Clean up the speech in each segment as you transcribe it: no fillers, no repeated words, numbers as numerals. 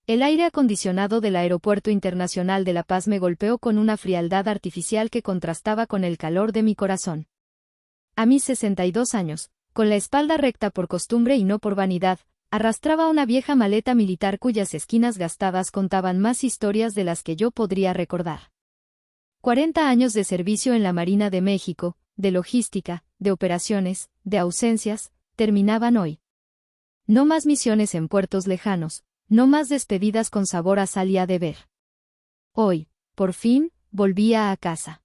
El aire acondicionado del Aeropuerto Internacional de La Paz me golpeó con una frialdad artificial que contrastaba con el calor de mi corazón. A mis 62 años, con la espalda recta por costumbre y no por vanidad, arrastraba una vieja maleta militar cuyas esquinas gastadas contaban más historias de las que yo podría recordar. 40 años de servicio en la Marina de México, de logística, de operaciones, de ausencias, terminaban hoy. No más misiones en puertos lejanos, no más despedidas con sabor a sal y a deber. Hoy, por fin, volvía a casa.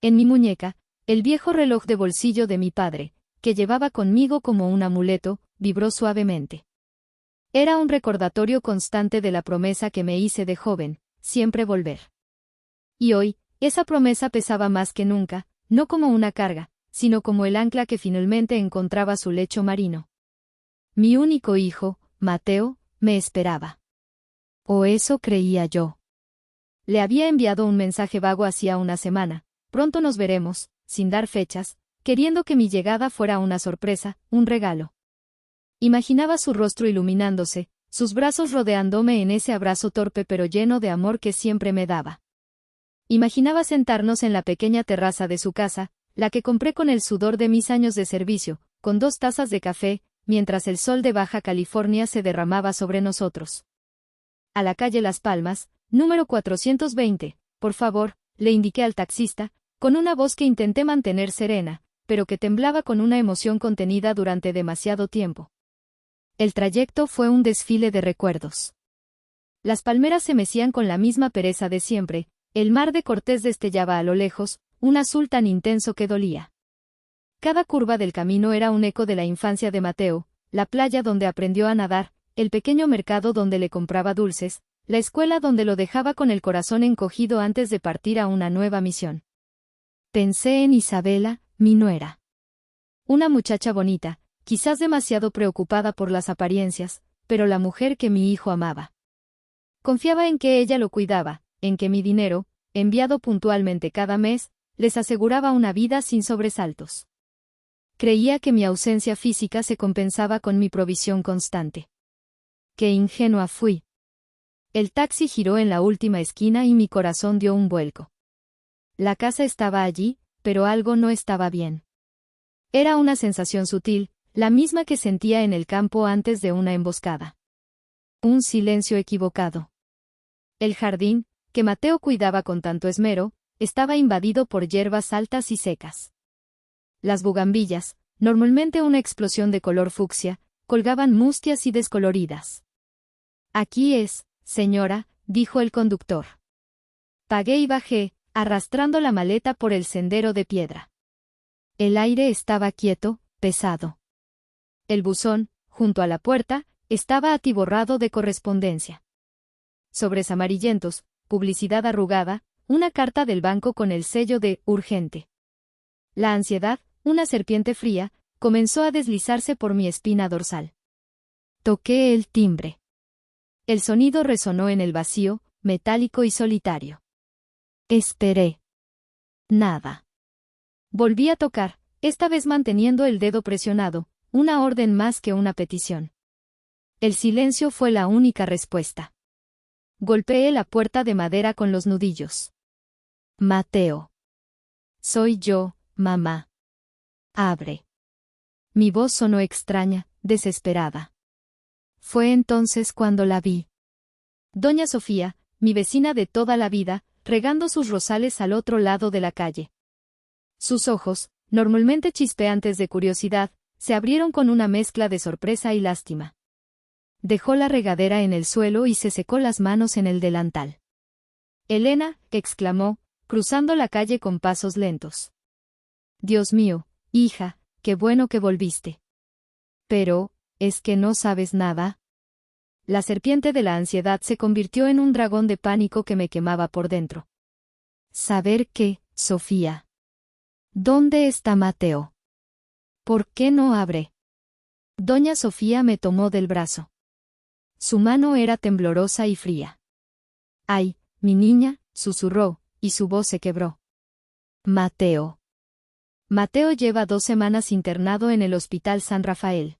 En mi muñeca, el viejo reloj de bolsillo de mi padre, que llevaba conmigo como un amuleto, vibró suavemente. Era un recordatorio constante de la promesa que me hice de joven, siempre volver. Y hoy, esa promesa pesaba más que nunca, no como una carga, sino como el ancla que finalmente encontraba su lecho marino. Mi único hijo, Mateo, me esperaba. O eso creía yo. Le había enviado un mensaje vago hacía una semana, pronto nos veremos, sin dar fechas, queriendo que mi llegada fuera una sorpresa, un regalo. Imaginaba su rostro iluminándose, sus brazos rodeándome en ese abrazo torpe pero lleno de amor que siempre me daba. Imaginaba sentarnos en la pequeña terraza de su casa, la que compré con el sudor de mis años de servicio, con 2 tazas de café, mientras el sol de Baja California se derramaba sobre nosotros. A la calle Las Palmas, número 420, por favor, le indiqué al taxista, con una voz que intenté mantener serena, pero que temblaba con una emoción contenida durante demasiado tiempo. El trayecto fue un desfile de recuerdos. Las palmeras se mecían con la misma pereza de siempre, el mar de Cortés destellaba a lo lejos, un azul tan intenso que dolía. Cada curva del camino era un eco de la infancia de Mateo, la playa donde aprendió a nadar, el pequeño mercado donde le compraba dulces, la escuela donde lo dejaba con el corazón encogido antes de partir a una nueva misión. Pensé en Isabela, mi nuera. Una muchacha bonita, quizás demasiado preocupada por las apariencias, pero la mujer que mi hijo amaba. Confiaba en que ella lo cuidaba, en que mi dinero, enviado puntualmente cada mes, les aseguraba una vida sin sobresaltos. Creía que mi ausencia física se compensaba con mi provisión constante. Qué ingenua fui. El taxi giró en la última esquina y mi corazón dio un vuelco. La casa estaba allí, pero algo no estaba bien. Era una sensación sutil, la misma que sentía en el campo antes de una emboscada. Un silencio equivocado. El jardín, que Mateo cuidaba con tanto esmero, estaba invadido por hierbas altas y secas. Las bugambillas, normalmente una explosión de color fucsia, colgaban mustias y descoloridas. Aquí es, señora, dijo el conductor. Pagué y bajé, arrastrando la maleta por el sendero de piedra. El aire estaba quieto, pesado. El buzón, junto a la puerta, estaba atiborrado de correspondencia. Sobres amarillentos, publicidad arrugada, una carta del banco con el sello de «urgente». La ansiedad, una serpiente fría, comenzó a deslizarse por mi espina dorsal. Toqué el timbre. El sonido resonó en el vacío, metálico y solitario. Esperé. Nada. Volví a tocar, esta vez manteniendo el dedo presionado, una orden más que una petición. El silencio fue la única respuesta. Golpeé la puerta de madera con los nudillos. Mateo. Soy yo, mamá. Abre. Mi voz sonó extraña, desesperada. Fue entonces cuando la vi. Doña Sofía, mi vecina de toda la vida, regando sus rosales al otro lado de la calle. Sus ojos, normalmente chispeantes de curiosidad, se abrieron con una mezcla de sorpresa y lástima. Dejó la regadera en el suelo y se secó las manos en el delantal. Elena, exclamó, cruzando la calle con pasos lentos. Dios mío, hija, qué bueno que volviste. Pero, ¿es que no sabes nada? La serpiente de la ansiedad se convirtió en un dragón de pánico que me quemaba por dentro. ¿Saber qué, Sofía? ¿Dónde está Mateo? ¿Por qué no abre? Doña Sofía me tomó del brazo. Su mano era temblorosa y fría. «Ay, mi niña», susurró, y su voz se quebró. «Mateo. Mateo lleva 2 semanas internado en el Hospital San Rafael.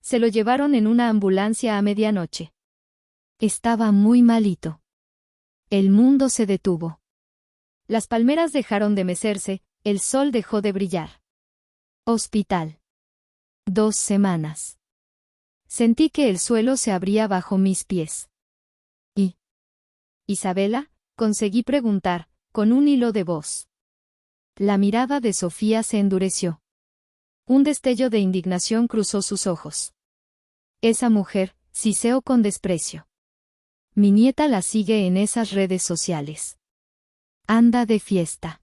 Se lo llevaron en una ambulancia a medianoche. Estaba muy malito. El mundo se detuvo. Las palmeras dejaron de mecerse, el sol dejó de brillar. Hospital. 2 semanas. Sentí que el suelo se abría bajo mis pies. ¿Y Isabela? Conseguí preguntar, con un hilo de voz. La mirada de Sofía se endureció. Un destello de indignación cruzó sus ojos. Esa mujer, siseó con desprecio. Mi nieta la sigue en esas redes sociales. Anda de fiesta.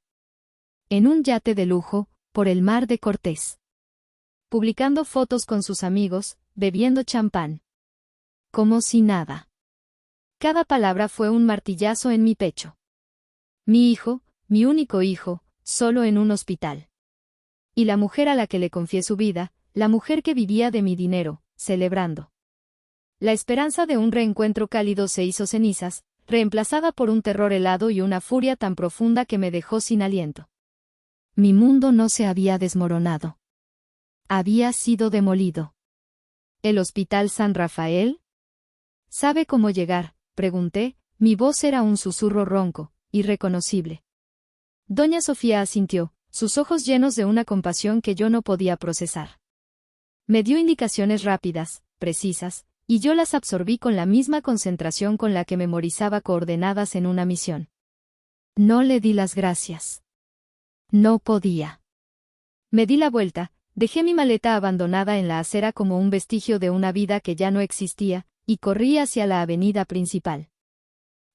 En un yate de lujo, por el mar de Cortés. Publicando fotos con sus amigos, bebiendo champán. Como si nada. Cada palabra fue un martillazo en mi pecho. Mi hijo, mi único hijo, solo en un hospital. Y la mujer a la que le confié su vida, la mujer que vivía de mi dinero, celebrando. La esperanza de un reencuentro cálido se hizo cenizas, reemplazada por un terror helado y una furia tan profunda que me dejó sin aliento. Mi mundo no se había desmoronado. Había sido demolido. ¿El Hospital San Rafael? ¿Sabe cómo llegar?, pregunté, mi voz era un susurro ronco, irreconocible. Doña Sofía asintió, sus ojos llenos de una compasión que yo no podía procesar. Me dio indicaciones rápidas, precisas, y yo las absorbí con la misma concentración con la que memorizaba coordenadas en una misión. No le di las gracias. No podía. Me di la vuelta, dejé mi maleta abandonada en la acera como un vestigio de una vida que ya no existía, y corrí hacia la avenida principal.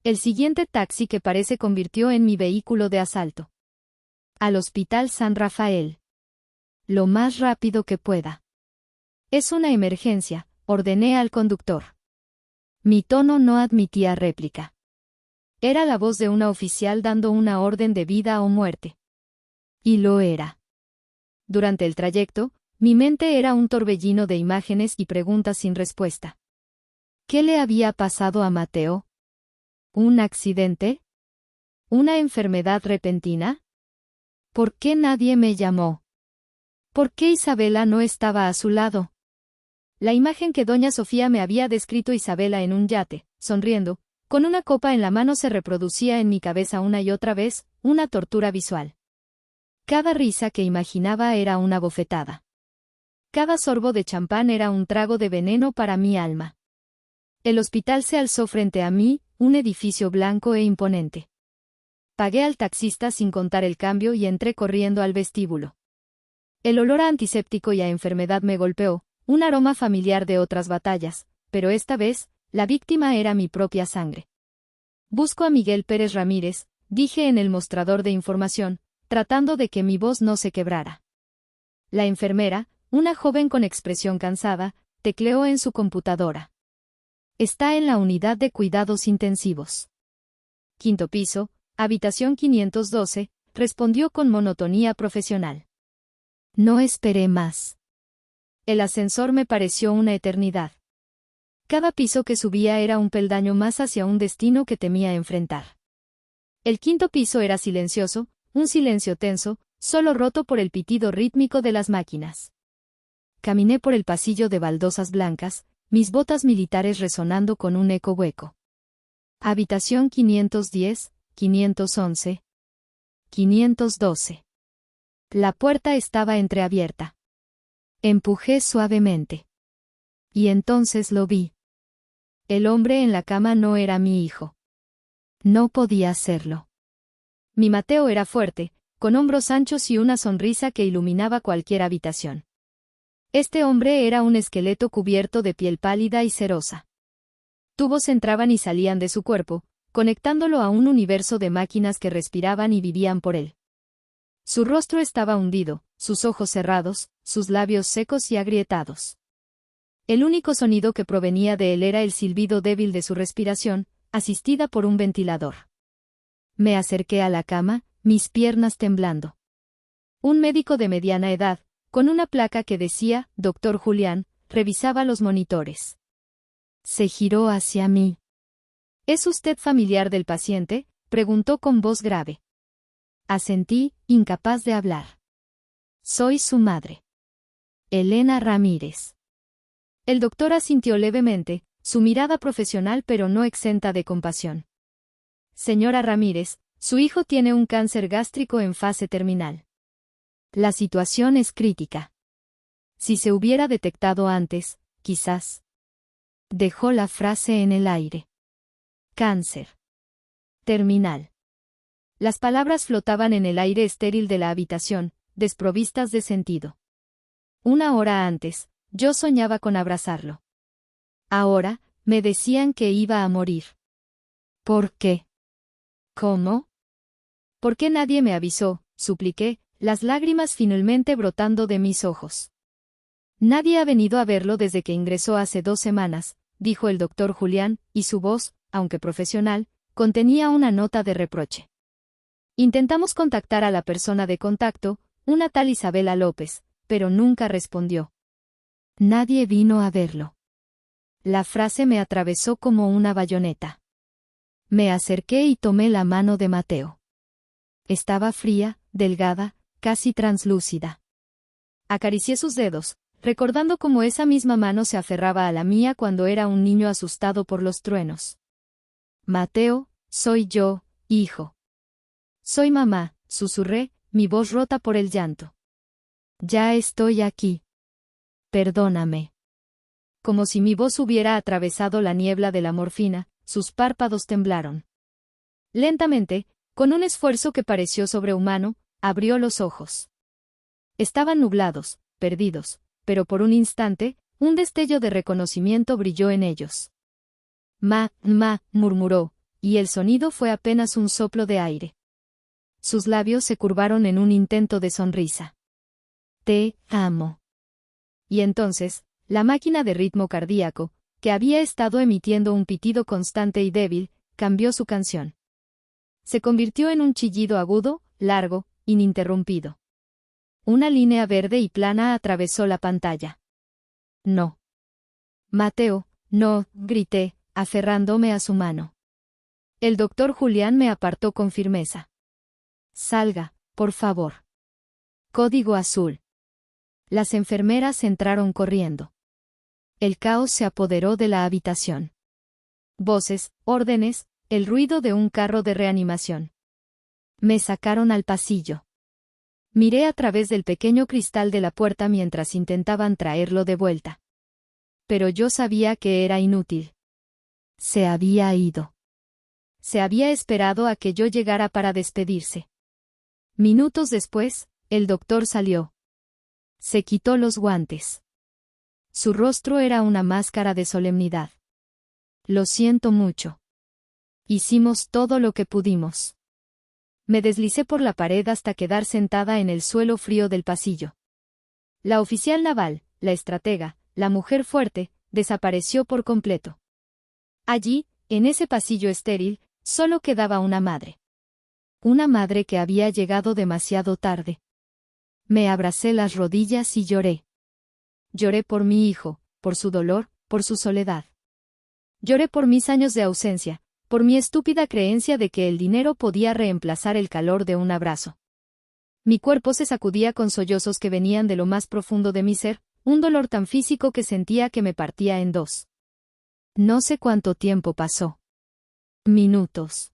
El siguiente taxi que se convirtió en mi vehículo de asalto. Al Hospital San Rafael. Lo más rápido que pueda. Es una emergencia, ordené al conductor. Mi tono no admitía réplica. Era la voz de una oficial dando una orden de vida o muerte. Y lo era. Durante el trayecto, mi mente era un torbellino de imágenes y preguntas sin respuesta. ¿Qué le había pasado a Mateo? ¿Un accidente? ¿Una enfermedad repentina? ¿Por qué nadie me llamó? ¿Por qué Isabela no estaba a su lado? La imagen que doña Sofía me había descrito, Isabela en un yate, sonriendo, con una copa en la mano, se reproducía en mi cabeza una y otra vez, una tortura visual. Cada risa que imaginaba era una bofetada. Cada sorbo de champán era un trago de veneno para mi alma. El hospital se alzó frente a mí, un edificio blanco e imponente. Pagué al taxista sin contar el cambio y entré corriendo al vestíbulo. El olor a antiséptico y a enfermedad me golpeó, un aroma familiar de otras batallas, pero esta vez, la víctima era mi propia sangre. Busco a Miguel Pérez Ramírez, dije en el mostrador de información, tratando de que mi voz no se quebrara. La enfermera, una joven con expresión cansada, tecleó en su computadora. Está en la unidad de cuidados intensivos. 5º piso, habitación 512, respondió con monotonía profesional. No esperé más. El ascensor me pareció una eternidad. Cada piso que subía era un peldaño más hacia un destino que temía enfrentar. El 5º piso era silencioso, un silencio tenso, solo roto por el pitido rítmico de las máquinas. Caminé por el pasillo de baldosas blancas, mis botas militares resonando con un eco hueco. Habitación 510, 511, 512. La puerta estaba entreabierta. Empujé suavemente. Y entonces lo vi. El hombre en la cama no era mi hijo. No podía serlo. Mi Mateo era fuerte, con hombros anchos y una sonrisa que iluminaba cualquier habitación. Este hombre era un esqueleto cubierto de piel pálida y cerosa. Tubos entraban y salían de su cuerpo, conectándolo a un universo de máquinas que respiraban y vivían por él. Su rostro estaba hundido, sus ojos cerrados, sus labios secos y agrietados. El único sonido que provenía de él era el silbido débil de su respiración, asistida por un ventilador. Me acerqué a la cama, mis piernas temblando. Un médico de mediana edad, con una placa que decía, Dr. Julián, revisaba los monitores. Se giró hacia mí. ¿Es usted familiar del paciente?, preguntó con voz grave. Asentí, incapaz de hablar. Soy su madre. Elena Ramírez. El doctor asintió levemente, su mirada profesional pero no exenta de compasión. Señora Ramírez, su hijo tiene un cáncer gástrico en fase terminal. La situación es crítica. Si se hubiera detectado antes, quizás. Dejó la frase en el aire. Cáncer. Terminal. Las palabras flotaban en el aire estéril de la habitación, desprovistas de sentido. Una hora antes, yo soñaba con abrazarlo. Ahora, me decían que iba a morir. ¿Por qué? ¿Cómo? ¿Por qué nadie me avisó?, supliqué, las lágrimas finalmente brotando de mis ojos. Nadie ha venido a verlo desde que ingresó hace 2 semanas, dijo el doctor Julián, y su voz, aunque profesional, contenía una nota de reproche. Intentamos contactar a la persona de contacto, una tal Isabela López, pero nunca respondió. Nadie vino a verlo. La frase me atravesó como una bayoneta. Me acerqué y tomé la mano de Mateo. Estaba fría, delgada, casi translúcida. Acaricié sus dedos, recordando cómo esa misma mano se aferraba a la mía cuando era un niño asustado por los truenos. Mateo, soy yo, hijo. Soy mamá, susurré, mi voz rota por el llanto. Ya estoy aquí. Perdóname. Como si mi voz hubiera atravesado la niebla de la morfina, sus párpados temblaron. Lentamente, con un esfuerzo que pareció sobrehumano, abrió los ojos. Estaban nublados, perdidos, pero por un instante, un destello de reconocimiento brilló en ellos. Murmuró, y el sonido fue apenas un soplo de aire. Sus labios se curvaron en un intento de sonrisa. Te amo. Y entonces, la máquina de ritmo cardíaco, que había estado emitiendo un pitido constante y débil, cambió su canción. Se convirtió en un chillido agudo, largo, ininterrumpido. Una línea verde y plana atravesó la pantalla. No. Mateo, no, grité, aferrándome a su mano. El doctor Julián me apartó con firmeza. Salga, por favor. Código azul. Las enfermeras entraron corriendo. El caos se apoderó de la habitación. Voces, órdenes, el ruido de un carro de reanimación. Me sacaron al pasillo. Miré a través del pequeño cristal de la puerta mientras intentaban traerlo de vuelta. Pero yo sabía que era inútil. Se había ido. Se había esperado a que yo llegara para despedirse. Minutos después, el doctor salió. Se quitó los guantes. Su rostro era una máscara de solemnidad. Lo siento mucho. Hicimos todo lo que pudimos. Me deslicé por la pared hasta quedar sentada en el suelo frío del pasillo. La oficial naval, la estratega, la mujer fuerte, desapareció por completo. Allí, en ese pasillo estéril, solo quedaba una madre. Una madre que había llegado demasiado tarde. Me abracé las rodillas y lloré. Lloré por mi hijo, por su dolor, por su soledad. Lloré por mis años de ausencia, por mi estúpida creencia de que el dinero podía reemplazar el calor de un abrazo. Mi cuerpo se sacudía con sollozos que venían de lo más profundo de mi ser, un dolor tan físico que sentía que me partía en dos. No sé cuánto tiempo pasó. Minutos.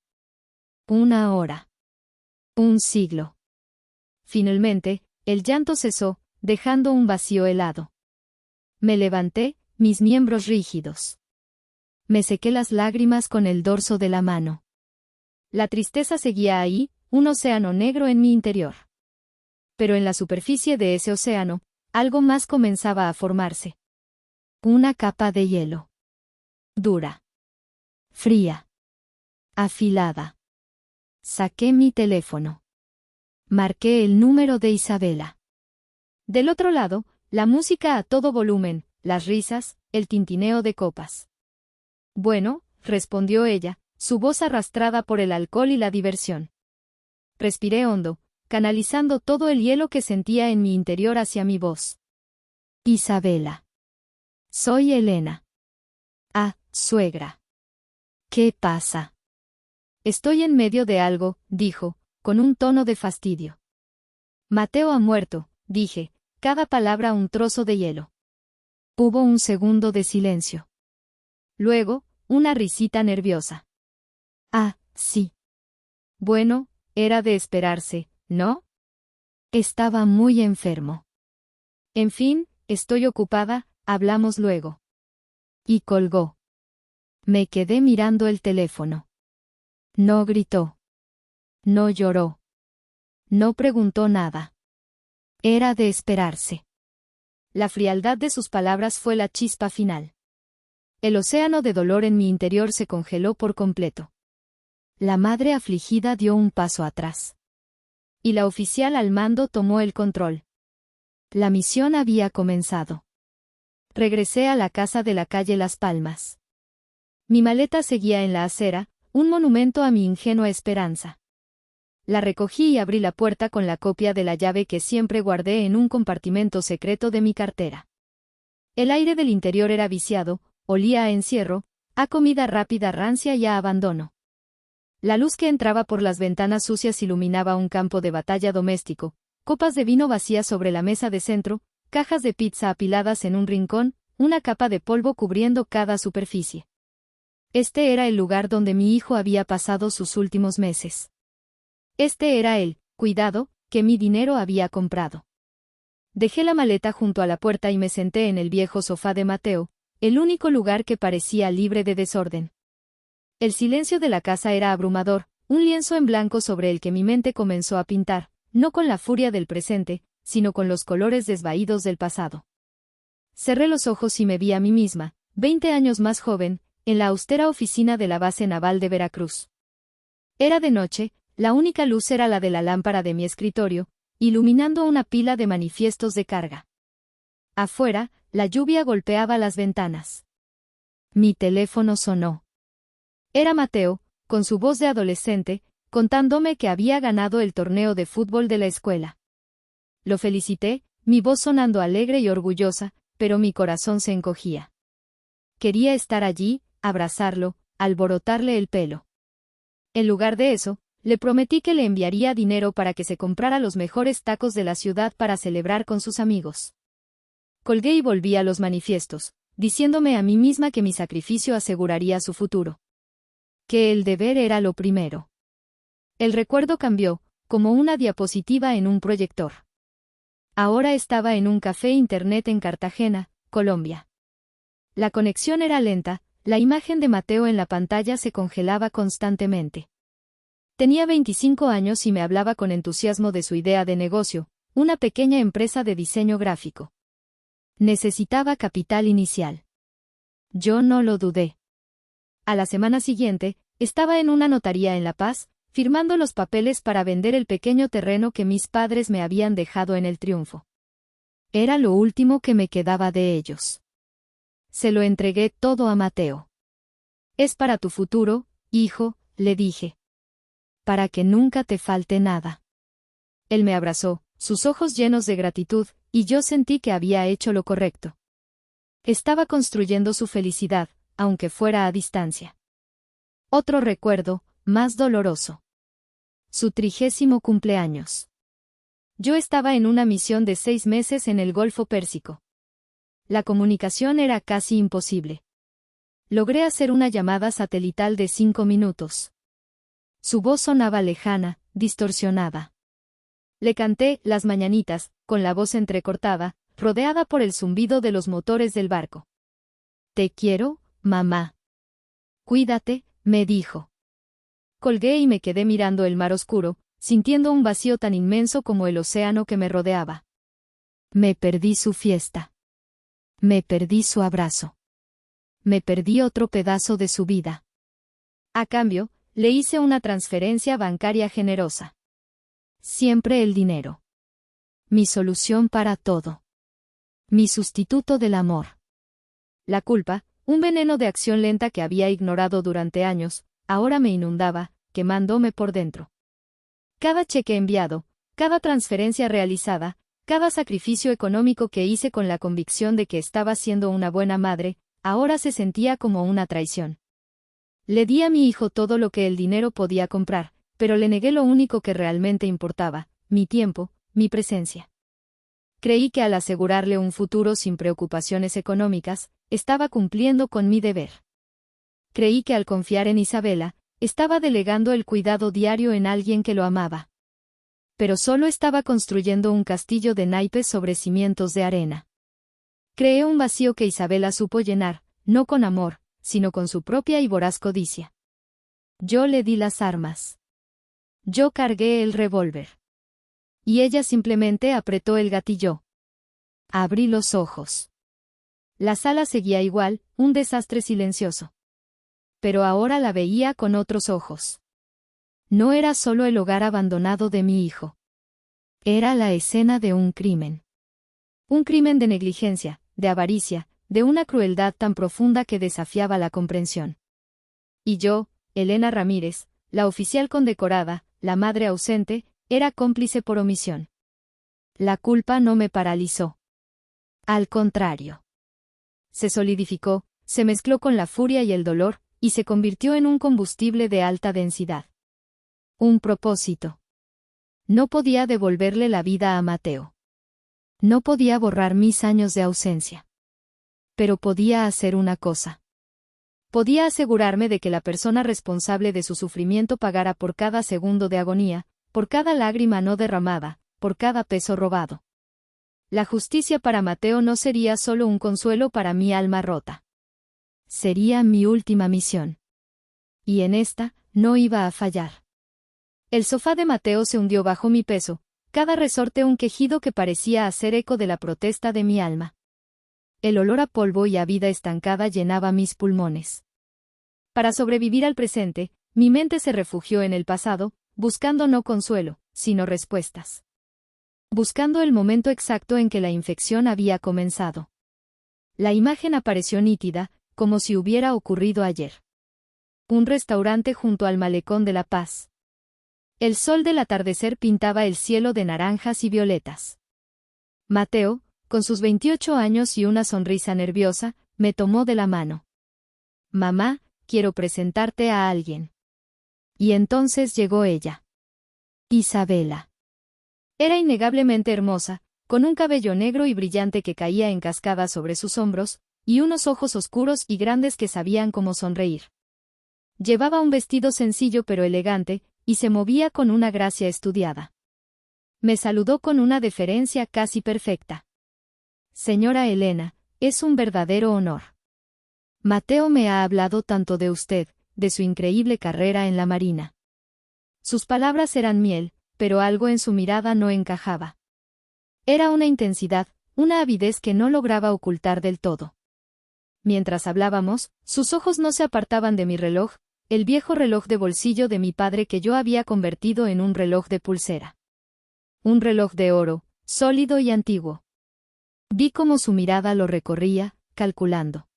1 hora. 1 siglo. Finalmente, el llanto cesó, dejando un vacío helado. Me levanté, mis miembros rígidos. Me sequé las lágrimas con el dorso de la mano. La tristeza seguía ahí, un océano negro en mi interior. Pero en la superficie de ese océano, algo más comenzaba a formarse. Una capa de hielo. Dura. Fría. Afilada. Saqué mi teléfono. Marqué el número de Isabela. Del otro lado, la música a todo volumen, las risas, el tintineo de copas. Bueno, respondió ella, su voz arrastrada por el alcohol y la diversión. Respiré hondo, canalizando todo el hielo que sentía en mi interior hacia mi voz. Isabela. Soy Elena. Ah, suegra. ¿Qué pasa? Estoy en medio de algo, dijo, con un tono de fastidio. Mateo ha muerto, dije, cada palabra un trozo de hielo. Hubo un segundo de silencio. Luego, una risita nerviosa. Ah, sí. Bueno, era de esperarse, ¿no? Estaba muy enfermo. En fin, estoy ocupada, hablamos luego. Y colgó. Me quedé mirando el teléfono. No gritó. No lloró. No preguntó nada. Era de esperarse. La frialdad de sus palabras fue la chispa final. El océano de dolor en mi interior se congeló por completo. La madre afligida dio un paso atrás. Y la oficial al mando tomó el control. La misión había comenzado. Regresé a la casa de la calle Las Palmas. Mi maleta seguía en la acera, un monumento a mi ingenua esperanza. La recogí y abrí la puerta con la copia de la llave que siempre guardé en un compartimento secreto de mi cartera. El aire del interior era viciado, olía a encierro, a comida rápida rancia y a abandono. La luz que entraba por las ventanas sucias iluminaba un campo de batalla doméstico, copas de vino vacías sobre la mesa de centro, cajas de pizza apiladas en un rincón, una capa de polvo cubriendo cada superficie. Este era el lugar donde mi hijo había pasado sus últimos meses. Este era el cuidado que mi dinero había comprado. Dejé la maleta junto a la puerta y me senté en el viejo sofá de Mateo, el único lugar que parecía libre de desorden. El silencio de la casa era abrumador, un lienzo en blanco sobre el que mi mente comenzó a pintar, no con la furia del presente, sino con los colores desvaídos del pasado. Cerré los ojos y me vi a mí misma, 20 años más joven, en la austera oficina de la base naval de Veracruz. Era de noche, la única luz era la de la lámpara de mi escritorio, iluminando una pila de manifiestos de carga. Afuera, la lluvia golpeaba las ventanas. Mi teléfono sonó. Era Mateo, con su voz de adolescente, contándome que había ganado el torneo de fútbol de la escuela. Lo felicité, mi voz sonando alegre y orgullosa, pero mi corazón se encogía. Quería estar allí, abrazarlo, alborotarle el pelo. En lugar de eso, le prometí que le enviaría dinero para que se comprara los mejores tacos de la ciudad para celebrar con sus amigos. Colgué y volví a los manifiestos, diciéndome a mí misma que mi sacrificio aseguraría su futuro. Que el deber era lo primero. El recuerdo cambió, como una diapositiva en un proyector. Ahora estaba en un café internet en Cartagena, Colombia. La conexión era lenta, la imagen de Mateo en la pantalla se congelaba constantemente. Tenía 25 años y me hablaba con entusiasmo de su idea de negocio, una pequeña empresa de diseño gráfico. Necesitaba capital inicial. Yo no lo dudé. A la semana siguiente, estaba en una notaría en La Paz, firmando los papeles para vender el pequeño terreno que mis padres me habían dejado en el Triunfo. Era lo último que me quedaba de ellos. Se lo entregué todo a Mateo. Es para tu futuro, hijo, le dije. Para que nunca te falte nada. Él me abrazó, sus ojos llenos de gratitud, y yo sentí que había hecho lo correcto. Estaba construyendo su felicidad, aunque fuera a distancia. Otro recuerdo, más doloroso. Su 30º cumpleaños. Yo estaba en una misión de 6 meses en el Golfo Pérsico. La comunicación era casi imposible. Logré hacer una llamada satelital de 5 minutos. Su voz sonaba lejana, distorsionada. Le canté las mañanitas, con la voz entrecortada, rodeada por el zumbido de los motores del barco. Te quiero, mamá. Cuídate, me dijo. Colgué y me quedé mirando el mar oscuro, sintiendo un vacío tan inmenso como el océano que me rodeaba. Me perdí su fiesta. Me perdí su abrazo. Me perdí otro pedazo de su vida. A cambio, le hice una transferencia bancaria generosa. Siempre el dinero. Mi solución para todo. Mi sustituto del amor. La culpa, un veneno de acción lenta que había ignorado durante años, ahora me inundaba, quemándome por dentro. Cada cheque enviado, cada transferencia realizada, cada sacrificio económico que hice con la convicción de que estaba siendo una buena madre, ahora se sentía como una traición. Le di a mi hijo todo lo que el dinero podía comprar, pero le negué lo único que realmente importaba, mi tiempo, mi presencia. Creí que al asegurarle un futuro sin preocupaciones económicas, estaba cumpliendo con mi deber. creí que al confiar en Isabela, estaba delegando el cuidado diario en alguien que lo amaba. Pero solo estaba construyendo un castillo de naipes sobre cimientos de arena. Creé un vacío que Isabela supo llenar, no con amor, sino con su propia y voraz codicia. Yo le di las armas. Yo cargué el revólver. Y ella simplemente apretó el gatillo. Abrí los ojos. La sala seguía igual, un desastre silencioso. Pero ahora la veía con otros ojos. No era solo el hogar abandonado de mi hijo. Era la escena de un crimen. Un crimen de negligencia, de avaricia, de una crueldad tan profunda que desafiaba la comprensión. Y yo, Elena Ramírez, la oficial condecorada, la madre ausente, era cómplice por omisión. La culpa no me paralizó. Al contrario. Se solidificó, se mezcló con la furia y el dolor, y se convirtió en un combustible de alta densidad. Un propósito. No podía devolverle la vida a Mateo. No podía borrar mis años de ausencia. Pero podía hacer una cosa. Podía asegurarme de que la persona responsable de su sufrimiento pagara por cada segundo de agonía, por cada lágrima no derramada, por cada peso robado. La justicia para Mateo no sería solo un consuelo para mi alma rota. Sería mi última misión. Y en esta, no iba a fallar. El sofá de Mateo se hundió bajo mi peso, cada resorte un quejido que parecía hacer eco de la protesta de mi alma. El olor a polvo y a vida estancada llenaba mis pulmones. Para sobrevivir al presente, mi mente se refugió en el pasado, buscando no consuelo, sino respuestas. Buscando el momento exacto en que la infección había comenzado. La imagen apareció nítida, como si hubiera ocurrido ayer. Un restaurante junto al malecón de La Paz. El sol del atardecer pintaba el cielo de naranjas y violetas. Mateo, con sus 28 años y una sonrisa nerviosa, me tomó de la mano. Mamá, quiero presentarte a alguien. Y entonces llegó ella. Isabela. Era innegablemente hermosa, con un cabello negro y brillante que caía en cascada sobre sus hombros, y unos ojos oscuros y grandes que sabían cómo sonreír. Llevaba un vestido sencillo pero elegante, y se movía con una gracia estudiada. Me saludó con una deferencia casi perfecta. Señora Elena, es un verdadero honor. Mateo me ha hablado tanto de usted, de su increíble carrera en la Marina. Sus palabras eran miel, pero algo en su mirada no encajaba. Era una intensidad, una avidez que no lograba ocultar del todo. Mientras hablábamos, sus ojos no se apartaban de mi reloj, el viejo reloj de bolsillo de mi padre que yo había convertido en un reloj de pulsera. Un reloj de oro, sólido y antiguo. Vi cómo su mirada lo recorría, calculando.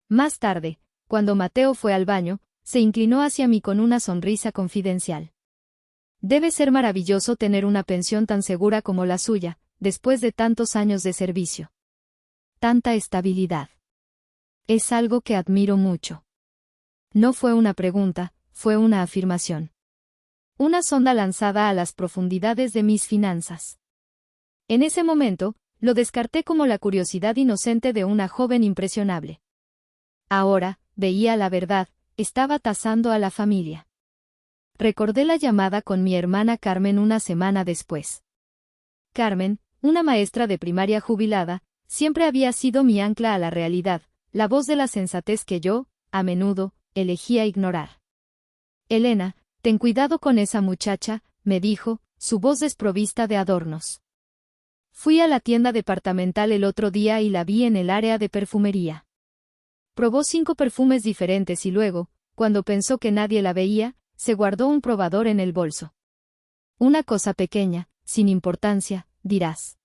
Más tarde, cuando Mateo fue al baño, se inclinó hacia mí con una sonrisa confidencial. Debe ser maravilloso tener una pensión tan segura como la suya, después de tantos años de servicio. Tanta estabilidad. Es algo que admiro mucho. No fue una pregunta, fue una afirmación. Una sonda lanzada a las profundidades de mis finanzas. En ese momento, lo descarté como la curiosidad inocente de una joven impresionable. Ahora, veía la verdad, estaba tasando a la familia. Recordé la llamada con mi hermana Carmen una semana después. Carmen, una maestra de primaria jubilada, siempre había sido mi ancla a la realidad, la voz de la sensatez que yo, a menudo, elegía ignorar. Elena, ten cuidado con esa muchacha, me dijo, su voz desprovista de adornos. Fui a la tienda departamental el otro día y la vi en el área de perfumería. Probó 5 perfumes diferentes y luego, cuando pensó que nadie la veía, se guardó un probador en el bolso. Una cosa pequeña, sin importancia, dirás.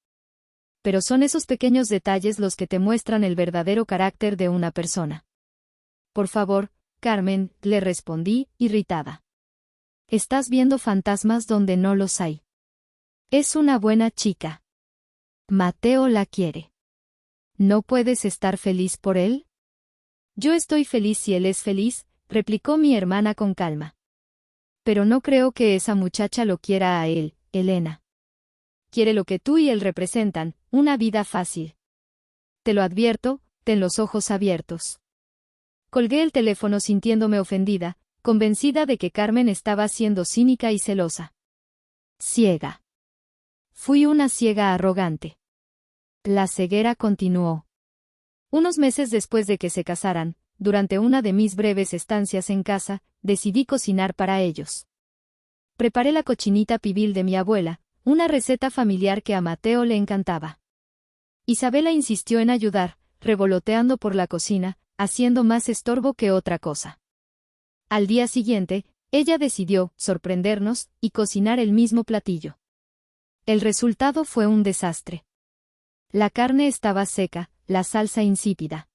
Pero son esos pequeños detalles los que te muestran el verdadero carácter de una persona. Por favor, Carmen, le respondí, irritada. Estás viendo fantasmas donde no los hay. Es una buena chica. Mateo la quiere. ¿No puedes estar feliz por él? Yo estoy feliz si él es feliz, replicó mi hermana con calma. Pero no creo que esa muchacha lo quiera a él, Elena. Quiere lo que tú y él representan, una vida fácil. Te lo advierto, ten los ojos abiertos. Colgué el teléfono sintiéndome ofendida, convencida de que Carmen estaba siendo cínica y celosa. Ciega. Fui una ciega arrogante. La ceguera continuó. Unos meses después de que se casaran, durante una de mis breves estancias en casa, decidí cocinar para ellos. Preparé la cochinita pibil de mi abuela, una receta familiar que a Mateo le encantaba. Isabela insistió en ayudar, revoloteando por la cocina, haciendo más estorbo que otra cosa. Al día siguiente, ella decidió sorprendernos y cocinar el mismo platillo. El resultado fue un desastre. La carne estaba seca, la salsa insípida.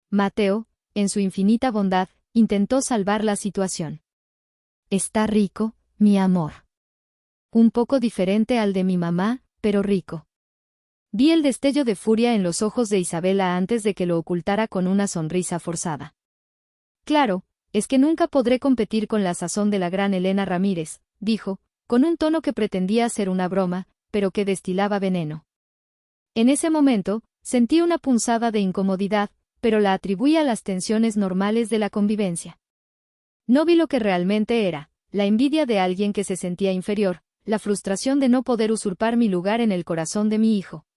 Mateo, en su infinita bondad, intentó salvar la situación. Está rico, mi amor. Un poco diferente al de mi mamá, pero rico. Vi el destello de furia en los ojos de Isabela antes de que lo ocultara con una sonrisa forzada. Claro, es que nunca podré competir con la sazón de la gran Elena Ramírez, dijo, con un tono que pretendía ser una broma, pero que destilaba veneno. En ese momento, sentí una punzada de incomodidad, pero la atribuí a las tensiones normales de la convivencia. No vi lo que realmente era, la envidia de alguien que se sentía inferior, la frustración de no poder usurpar mi lugar en el corazón de mi hijo.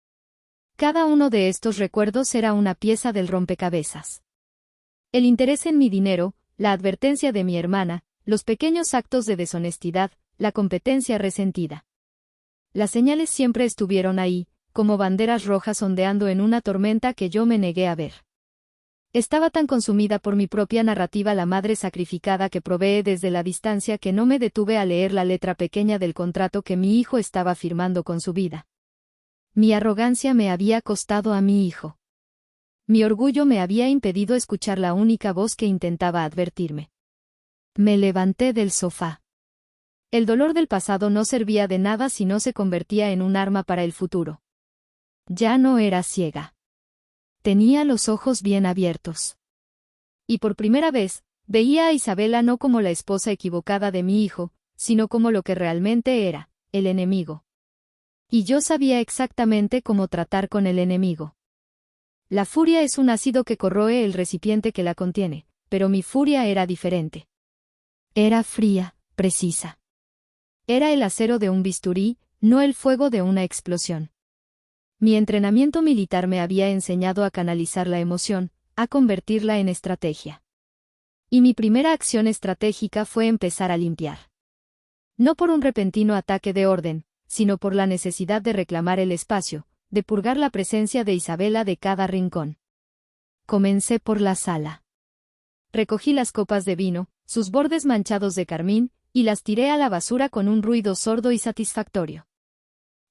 Cada uno de estos recuerdos era una pieza del rompecabezas. El interés en mi dinero, la advertencia de mi hermana, los pequeños actos de deshonestidad, la competencia resentida. Las señales siempre estuvieron ahí, como banderas rojas ondeando en una tormenta que yo me negué a ver. Estaba tan consumida por mi propia narrativa la madre sacrificada que provee desde la distancia que no me detuve a leer la letra pequeña del contrato que mi hijo estaba firmando con su vida. Mi arrogancia me había costado a mi hijo. Mi orgullo me había impedido escuchar la única voz que intentaba advertirme. Me levanté del sofá. El dolor del pasado no servía de nada si no se convertía en un arma para el futuro. Ya no era ciega. Tenía los ojos bien abiertos. Y por primera vez, veía a Isabela no como la esposa equivocada de mi hijo, sino como lo que realmente era, el enemigo. Y yo sabía exactamente cómo tratar con el enemigo. La furia es un ácido que corroe el recipiente que la contiene, pero mi furia era diferente. Era fría, precisa. Era el acero de un bisturí, no el fuego de una explosión. Mi entrenamiento militar me había enseñado a canalizar la emoción, a convertirla en estrategia. Y mi primera acción estratégica fue empezar a limpiar. No por un repentino ataque de orden, sino por la necesidad de reclamar el espacio, de purgar la presencia de Isabela de cada rincón. Comencé por la sala. Recogí las copas de vino, sus bordes manchados de carmín, y las tiré a la basura con un ruido sordo y satisfactorio.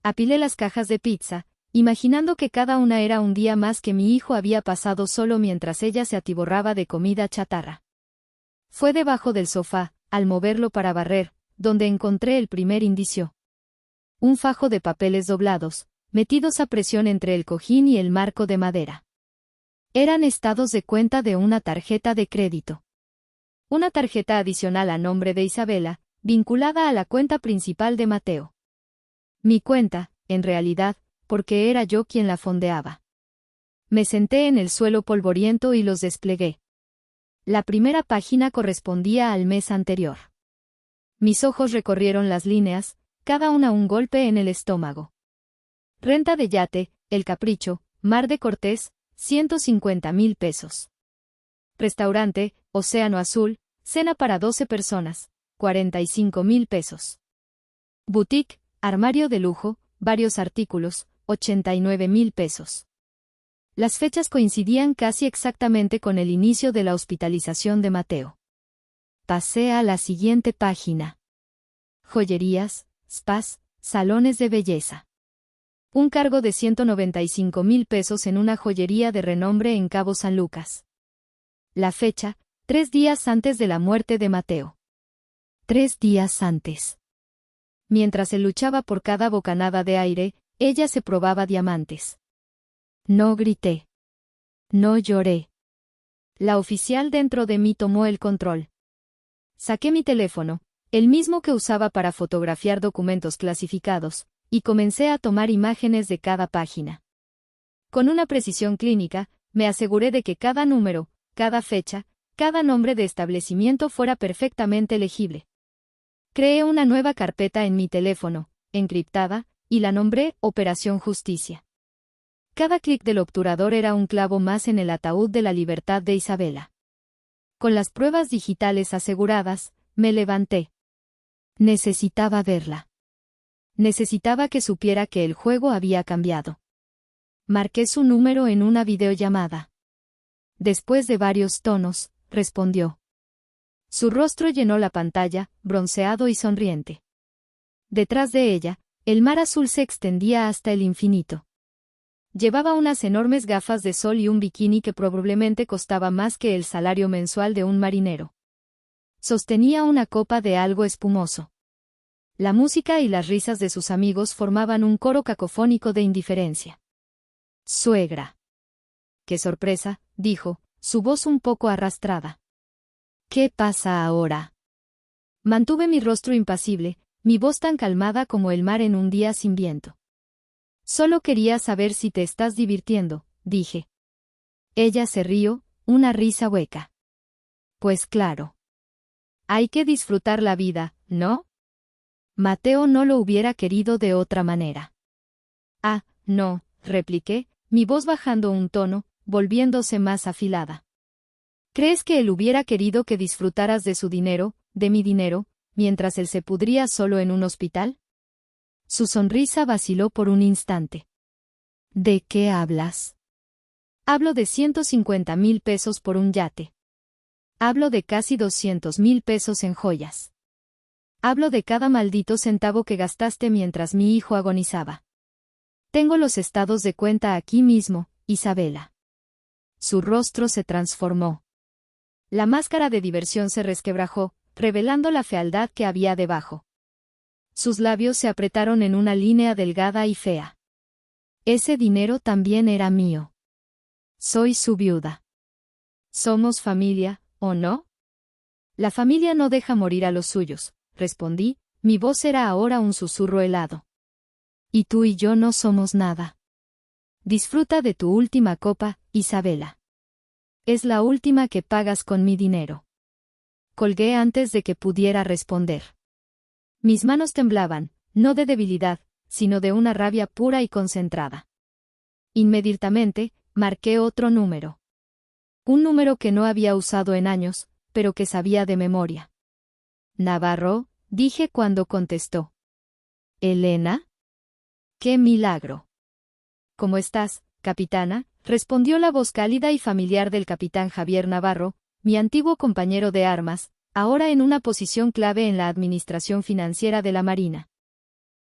Apilé las cajas de pizza, imaginando que cada una era un día más que mi hijo había pasado solo mientras ella se atiborraba de comida chatarra. Fue debajo del sofá, al moverlo para barrer, donde encontré el primer indicio. Un fajo de papeles doblados, metidos a presión entre el cojín y el marco de madera. Eran estados de cuenta de una tarjeta de crédito. Una tarjeta adicional a nombre de Isabela, vinculada a la cuenta principal de Mateo. Mi cuenta, en realidad, porque era yo quien la fondeaba. Me senté en el suelo polvoriento y los desplegué. La primera página correspondía al mes anterior. Mis ojos recorrieron las líneas, cada una un golpe en el estómago. Renta de yate, El Capricho, Mar de Cortés, 150,000 pesos. Restaurante, Océano Azul, cena para 12 personas, 45,000 pesos. Boutique, armario de lujo, varios artículos, 89,000 pesos. Las fechas coincidían casi exactamente con el inicio de la hospitalización de Mateo. Pasé a la siguiente página. Joyerías, spas, salones de belleza. Un cargo de 195,000 pesos en una joyería de renombre en Cabo San Lucas. La fecha, 3 días antes de la muerte de Mateo. 3 días antes. Mientras él luchaba por cada bocanada de aire, ella se probaba diamantes. No grité. No lloré. La oficial dentro de mí tomó el control. Saqué mi teléfono, el mismo que usaba para fotografiar documentos clasificados, y comencé a tomar imágenes de cada página. Con una precisión clínica, me aseguré de que cada número, cada fecha, cada nombre de establecimiento fuera perfectamente legible. Creé una nueva carpeta en mi teléfono, encriptada, y la nombré Operación Justicia. Cada clic del obturador era un clavo más en el ataúd de la libertad de Isabela. Con las pruebas digitales aseguradas, me levanté. Necesitaba verla. Necesitaba que supiera que el juego había cambiado. Marqué su número en una videollamada. Después de varios tonos, respondió. Su rostro llenó la pantalla, bronceado y sonriente. Detrás de ella, el mar azul se extendía hasta el infinito. Llevaba unas enormes gafas de sol y un bikini que probablemente costaba más que el salario mensual de un marinero. Sostenía una copa de algo espumoso. La música y las risas de sus amigos formaban un coro cacofónico de indiferencia. Suegra. ¡Qué sorpresa!, dijo, su voz un poco arrastrada. ¿Qué pasa ahora? Mantuve mi rostro impasible, mi voz tan calmada como el mar en un día sin viento. Solo quería saber si te estás divirtiendo, dije. Ella se rió, una risa hueca. Pues claro. Hay que disfrutar la vida, ¿no? Mateo no lo hubiera querido de otra manera. Ah, no, repliqué, mi voz bajando un tono, volviéndose más afilada. ¿Crees que él hubiera querido que disfrutaras de su dinero, de mi dinero, mientras él se pudría solo en un hospital? Su sonrisa vaciló por un instante. ¿De qué hablas? Hablo de 150,000 pesos por un yate. Hablo de casi 200,000 pesos en joyas. Hablo de cada maldito centavo que gastaste mientras mi hijo agonizaba. Tengo los estados de cuenta aquí mismo, Isabela. Su rostro se transformó. La máscara de diversión se resquebrajó, revelando la fealdad que había debajo. Sus labios se apretaron en una línea delgada y fea. Ese dinero también era mío. Soy su viuda. Somos familia, ¿o no? La familia no deja morir a los suyos, respondí, mi voz era ahora un susurro helado. Y tú y yo no somos nada. Disfruta de tu última copa, Isabela. Es la última que pagas con mi dinero. Colgué antes de que pudiera responder. Mis manos temblaban, no de debilidad, sino de una rabia pura y concentrada. Inmediatamente, marqué otro número. Un número que no había usado en años, pero que sabía de memoria. Navarro, dije cuando contestó. ¿Elena? ¡Qué milagro! ¿Cómo estás, capitana?, respondió la voz cálida y familiar del capitán Javier Navarro, mi antiguo compañero de armas, ahora en una posición clave en la administración financiera de la Marina.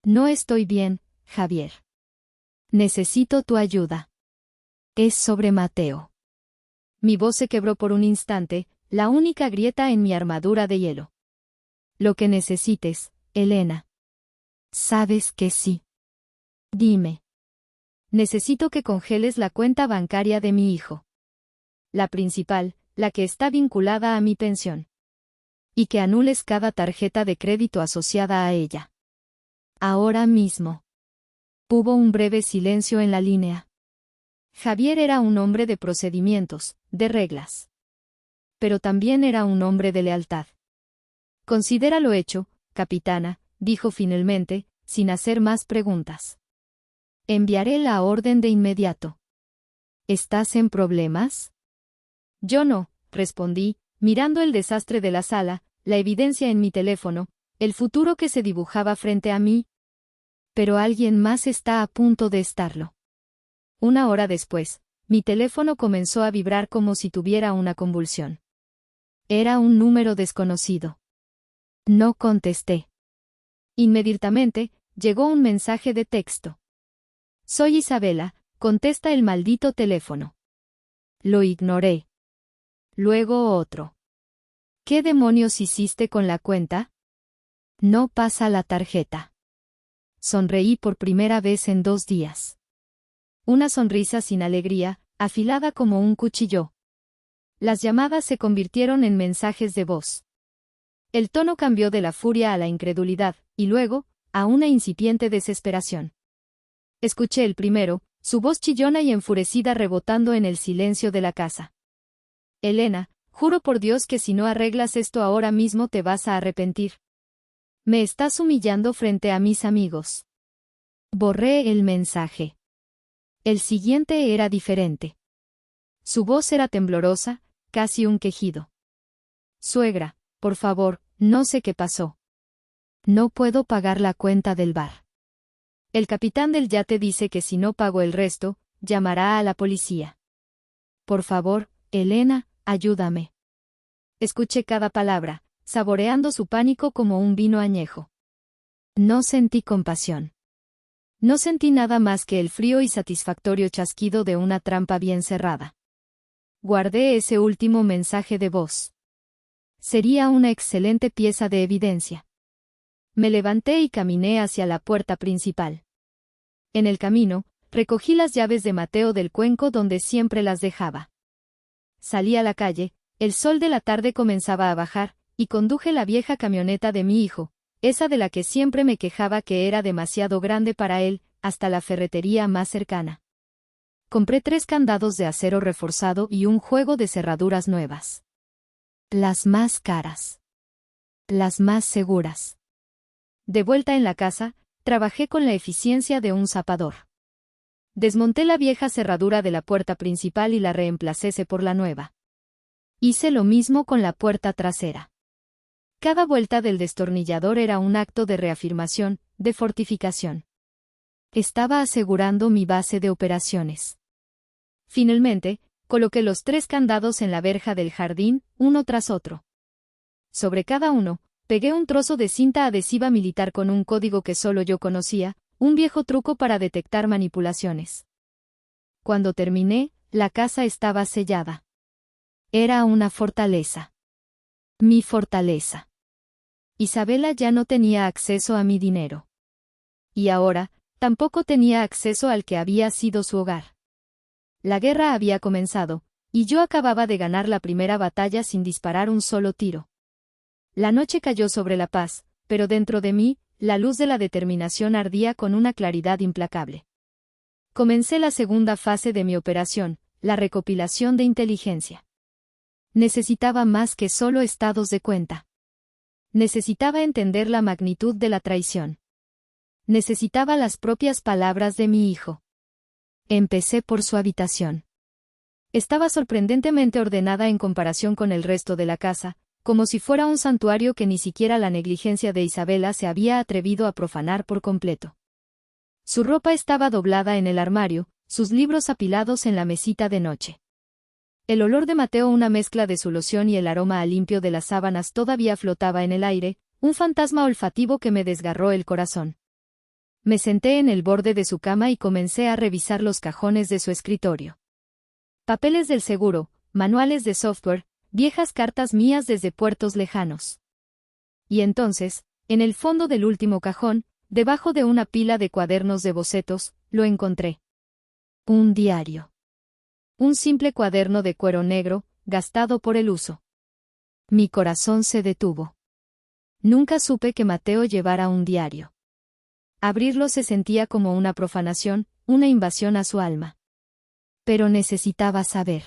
No estoy bien, Javier. Necesito tu ayuda. Es sobre Mateo. Mi voz se quebró por un instante, la única grieta en mi armadura de hielo. Lo que necesites, Elena. Sabes que sí. Dime. Necesito que congeles la cuenta bancaria de mi hijo. La principal, la que está vinculada a mi pensión. Y que anules cada tarjeta de crédito asociada a ella. Ahora mismo. Hubo un breve silencio en la línea. Javier era un hombre de procedimientos, de reglas. Pero también era un hombre de lealtad. Considéralo hecho, capitana, dijo finalmente, sin hacer más preguntas. Enviaré la orden de inmediato. ¿Estás en problemas? Yo no, respondí, mirando el desastre de la sala, la evidencia en mi teléfono, el futuro que se dibujaba frente a mí. Pero alguien más está a punto de estarlo. Una hora después, mi teléfono comenzó a vibrar como si tuviera una convulsión. Era un número desconocido. No contesté. Inmediatamente, llegó un mensaje de texto. Soy Isabela, contesta el maldito teléfono. Lo ignoré. Luego otro. ¿Qué demonios hiciste con la cuenta? No pasa la tarjeta. Sonreí por primera vez en 2 días. Una sonrisa sin alegría, afilada como un cuchillo. Las llamadas se convirtieron en mensajes de voz. El tono cambió de la furia a la incredulidad, y luego, a una incipiente desesperación. Escuché el primero, su voz chillona y enfurecida rebotando en el silencio de la casa. Elena, juro por Dios que si no arreglas esto ahora mismo te vas a arrepentir. Me estás humillando frente a mis amigos. Borré el mensaje. El siguiente era diferente. Su voz era temblorosa, casi un quejido. Suegra, por favor, no sé qué pasó. No puedo pagar la cuenta del bar. El capitán del yate dice que si no pago el resto, llamará a la policía. Por favor, Elena, ayúdame. Escuché cada palabra, saboreando su pánico como un vino añejo. No sentí compasión. No sentí nada más que el frío y satisfactorio chasquido de una trampa bien cerrada. Guardé ese último mensaje de voz. Sería una excelente pieza de evidencia. Me levanté y caminé hacia la puerta principal. En el camino, recogí las llaves de Mateo del cuenco donde siempre las dejaba. Salí a la calle, el sol de la tarde comenzaba a bajar, y conduje la vieja camioneta de mi hijo, esa de la que siempre me quejaba que era demasiado grande para él, hasta la ferretería más cercana. Compré 3 candados de acero reforzado y un juego de cerraduras nuevas. Las más caras. Las más seguras. De vuelta en la casa, trabajé con la eficiencia de un zapador. Desmonté la vieja cerradura de la puerta principal y la reemplacé por la nueva. Hice lo mismo con la puerta trasera. Cada vuelta del destornillador era un acto de reafirmación, de fortificación. Estaba asegurando mi base de operaciones. Finalmente, coloqué los 3 candados en la verja del jardín, uno tras otro. Sobre cada uno, pegué un trozo de cinta adhesiva militar con un código que solo yo conocía, un viejo truco para detectar manipulaciones. Cuando terminé, la casa estaba sellada. Era una fortaleza. Mi fortaleza. Isabela ya no tenía acceso a mi dinero. Y ahora, tampoco tenía acceso al que había sido su hogar. La guerra había comenzado, y yo acababa de ganar la primera batalla sin disparar un solo tiro. La noche cayó sobre La Paz, pero dentro de mí, la luz de la determinación ardía con una claridad implacable. Comencé la segunda fase de mi operación, la recopilación de inteligencia. Necesitaba más que solo estados de cuenta. Necesitaba entender la magnitud de la traición. Necesitaba las propias palabras de mi hijo. Empecé por su habitación. Estaba sorprendentemente ordenada en comparación con el resto de la casa, como si fuera un santuario que ni siquiera la negligencia de Isabela se había atrevido a profanar por completo. Su ropa estaba doblada en el armario, sus libros apilados en la mesita de noche. El olor de Mateo, una mezcla de su loción y el aroma a limpio de las sábanas todavía flotaba en el aire, un fantasma olfativo que me desgarró el corazón. Me senté en el borde de su cama y comencé a revisar los cajones de su escritorio. Papeles del seguro, manuales de software, viejas cartas mías desde puertos lejanos. Y entonces, en el fondo del último cajón, debajo de una pila de cuadernos de bocetos, lo encontré. Un diario. Un simple cuaderno de cuero negro, gastado por el uso. Mi corazón se detuvo. Nunca supe que Mateo llevara un diario. Abrirlo se sentía como una profanación, una invasión a su alma. Pero necesitaba saber.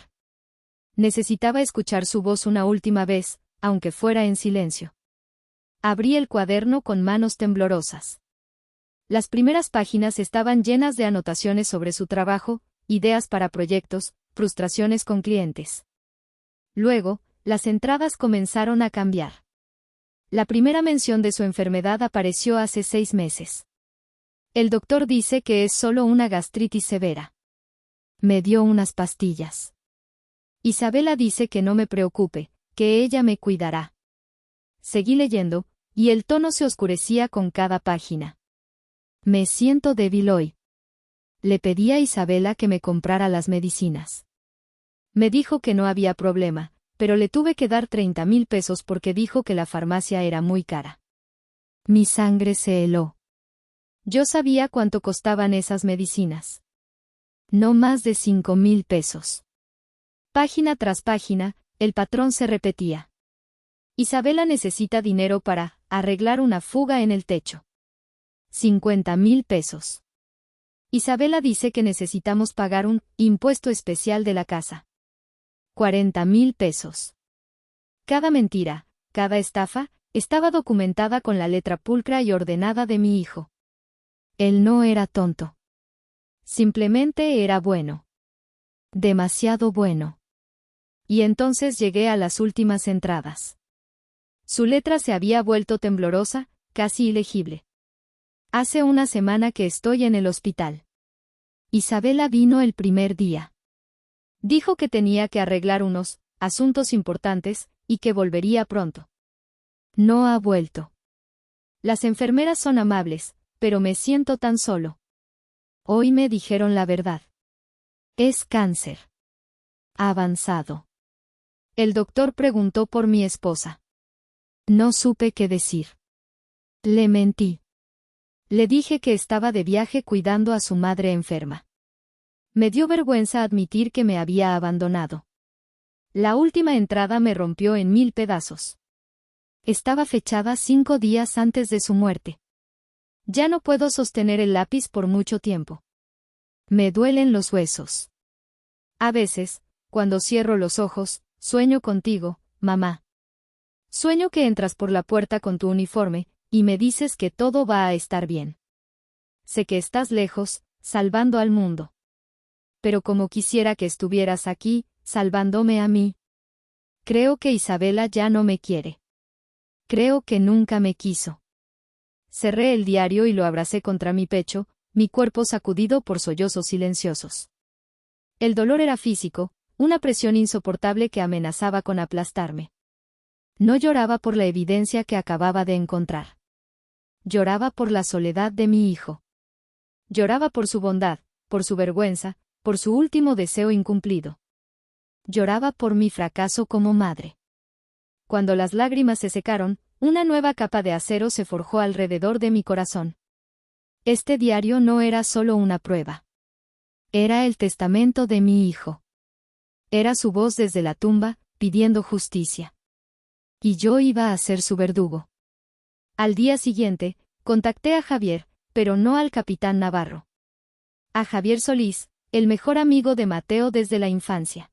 Necesitaba escuchar su voz una última vez, aunque fuera en silencio. Abrí el cuaderno con manos temblorosas. Las primeras páginas estaban llenas de anotaciones sobre su trabajo, ideas para proyectos, frustraciones con clientes. Luego, las entradas comenzaron a cambiar. La primera mención de su enfermedad apareció hace 6 meses. El doctor dice que es solo una gastritis severa. Me dio unas pastillas. Isabela dice que no me preocupe, que ella me cuidará. Seguí leyendo, y el tono se oscurecía con cada página. Me siento débil hoy. Le pedí a Isabela que me comprara las medicinas. Me dijo que no había problema, pero le tuve que dar 30,000 pesos porque dijo que la farmacia era muy cara. Mi sangre se heló. Yo sabía cuánto costaban esas medicinas. No más de 5,000 pesos. Página tras página, el patrón se repetía. Isabela necesita dinero para arreglar una fuga en el techo. 50,000 pesos. Isabela dice que necesitamos pagar un impuesto especial de la casa. 40,000 pesos. Cada mentira, cada estafa, estaba documentada con la letra pulcra y ordenada de mi hijo. Él no era tonto. Simplemente era bueno. Demasiado bueno. Y entonces llegué a las últimas entradas. Su letra se había vuelto temblorosa, casi ilegible. Hace una semana que estoy en el hospital. Isabela vino el primer día. Dijo que tenía que arreglar unos asuntos importantes y que volvería pronto. No ha vuelto. Las enfermeras son amables, pero me siento tan solo. Hoy me dijeron la verdad. Es cáncer. Avanzado. El doctor preguntó por mi esposa. No supe qué decir. Le mentí. Le dije que estaba de viaje cuidando a su madre enferma. Me dio vergüenza admitir que me había abandonado. La última entrada me rompió en 1000 pedazos. Estaba fechada 5 días antes de su muerte. Ya no puedo sostener el lápiz por mucho tiempo. Me duelen los huesos. A veces, cuando cierro los ojos, sueño contigo, mamá. Sueño que entras por la puerta con tu uniforme, y me dices que todo va a estar bien. Sé que estás lejos, salvando al mundo. Pero como quisiera que estuvieras aquí, salvándome a mí. Creo que Isabela ya no me quiere. Creo que nunca me quiso. Cerré el diario y lo abracé contra mi pecho, mi cuerpo sacudido por sollozos silenciosos. El dolor era físico, una presión insoportable que amenazaba con aplastarme. No lloraba por la evidencia que acababa de encontrar. Lloraba por la soledad de mi hijo. Lloraba por su bondad, por su vergüenza, por su último deseo incumplido. Lloraba por mi fracaso como madre. Cuando las lágrimas se secaron, una nueva capa de acero se forjó alrededor de mi corazón. Este diario no era solo una prueba. Era el testamento de mi hijo. Era su voz desde la tumba, pidiendo justicia. Y yo iba a ser su verdugo. Al día siguiente, contacté a Javier, pero no al capitán Navarro. A Javier Solís, el mejor amigo de Mateo desde la infancia.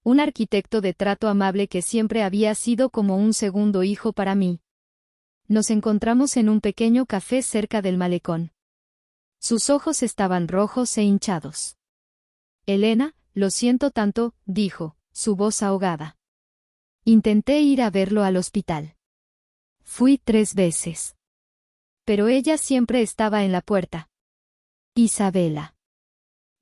Un arquitecto de trato amable que siempre había sido como un segundo hijo para mí. Nos encontramos en un pequeño café cerca del malecón. Sus ojos estaban rojos e hinchados. Elena, lo siento tanto, dijo, su voz ahogada. Intenté ir a verlo al hospital. Fui 3 veces. Pero ella siempre estaba en la puerta. Isabela.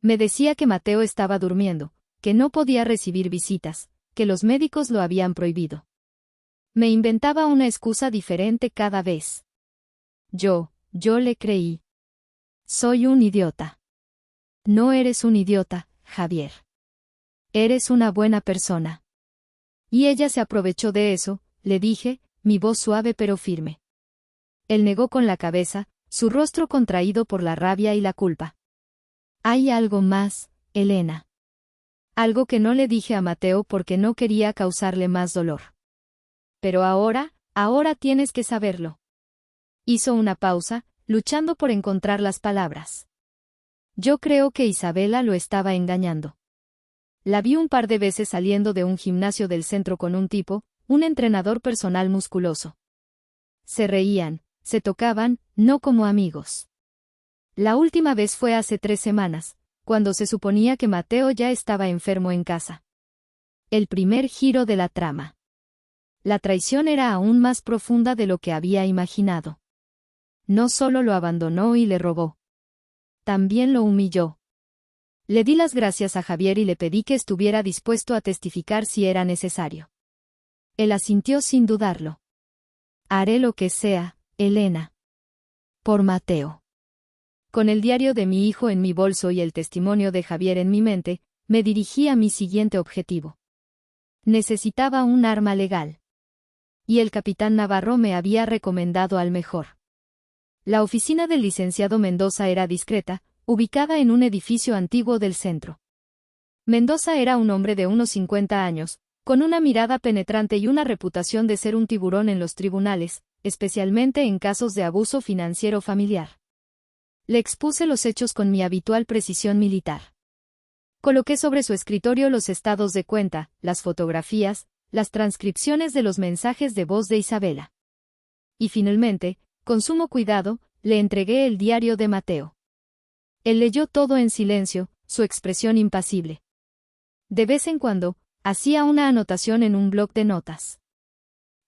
Me decía que Mateo estaba durmiendo, que no podía recibir visitas, que los médicos lo habían prohibido. Me inventaba una excusa diferente cada vez. Yo le creí. Soy un idiota. No eres un idiota, Javier. Eres una buena persona. Y ella se aprovechó de eso, le dije, mi voz suave pero firme. Él negó con la cabeza, su rostro contraído por la rabia y la culpa. Hay algo más, Elena. Algo que no le dije a Mateo porque no quería causarle más dolor. Pero ahora tienes que saberlo. Hizo una pausa, luchando por encontrar las palabras. Yo creo que Isabela lo estaba engañando. La vi un par de veces saliendo de un gimnasio del centro con un tipo, un entrenador personal musculoso. Se reían, se tocaban, no como amigos. La última vez fue hace 3 semanas, cuando se suponía que Mateo ya estaba enfermo en casa. El primer giro de la trama. La traición era aún más profunda de lo que había imaginado. No solo lo abandonó y le robó. También lo humilló. Le di las gracias a Javier y le pedí que estuviera dispuesto a testificar si era necesario. Él asintió sin dudarlo. Haré lo que sea, Elena. Por Mateo. Con el diario de mi hijo en mi bolso y el testimonio de Javier en mi mente, me dirigí a mi siguiente objetivo. Necesitaba un arma legal. Y el capitán Navarro me había recomendado al mejor. La oficina del licenciado Mendoza era discreta, ubicada en un edificio antiguo del centro. Mendoza era un hombre de unos 50 años, con una mirada penetrante y una reputación de ser un tiburón en los tribunales, especialmente en casos de abuso financiero familiar. Le expuse los hechos con mi habitual precisión militar. Coloqué sobre su escritorio los estados de cuenta, las fotografías, las transcripciones de los mensajes de voz de Isabela. Y finalmente, con sumo cuidado, le entregué el diario de Mateo. Él leyó todo en silencio, su expresión impasible. De vez en cuando, hacía una anotación en un bloc de notas.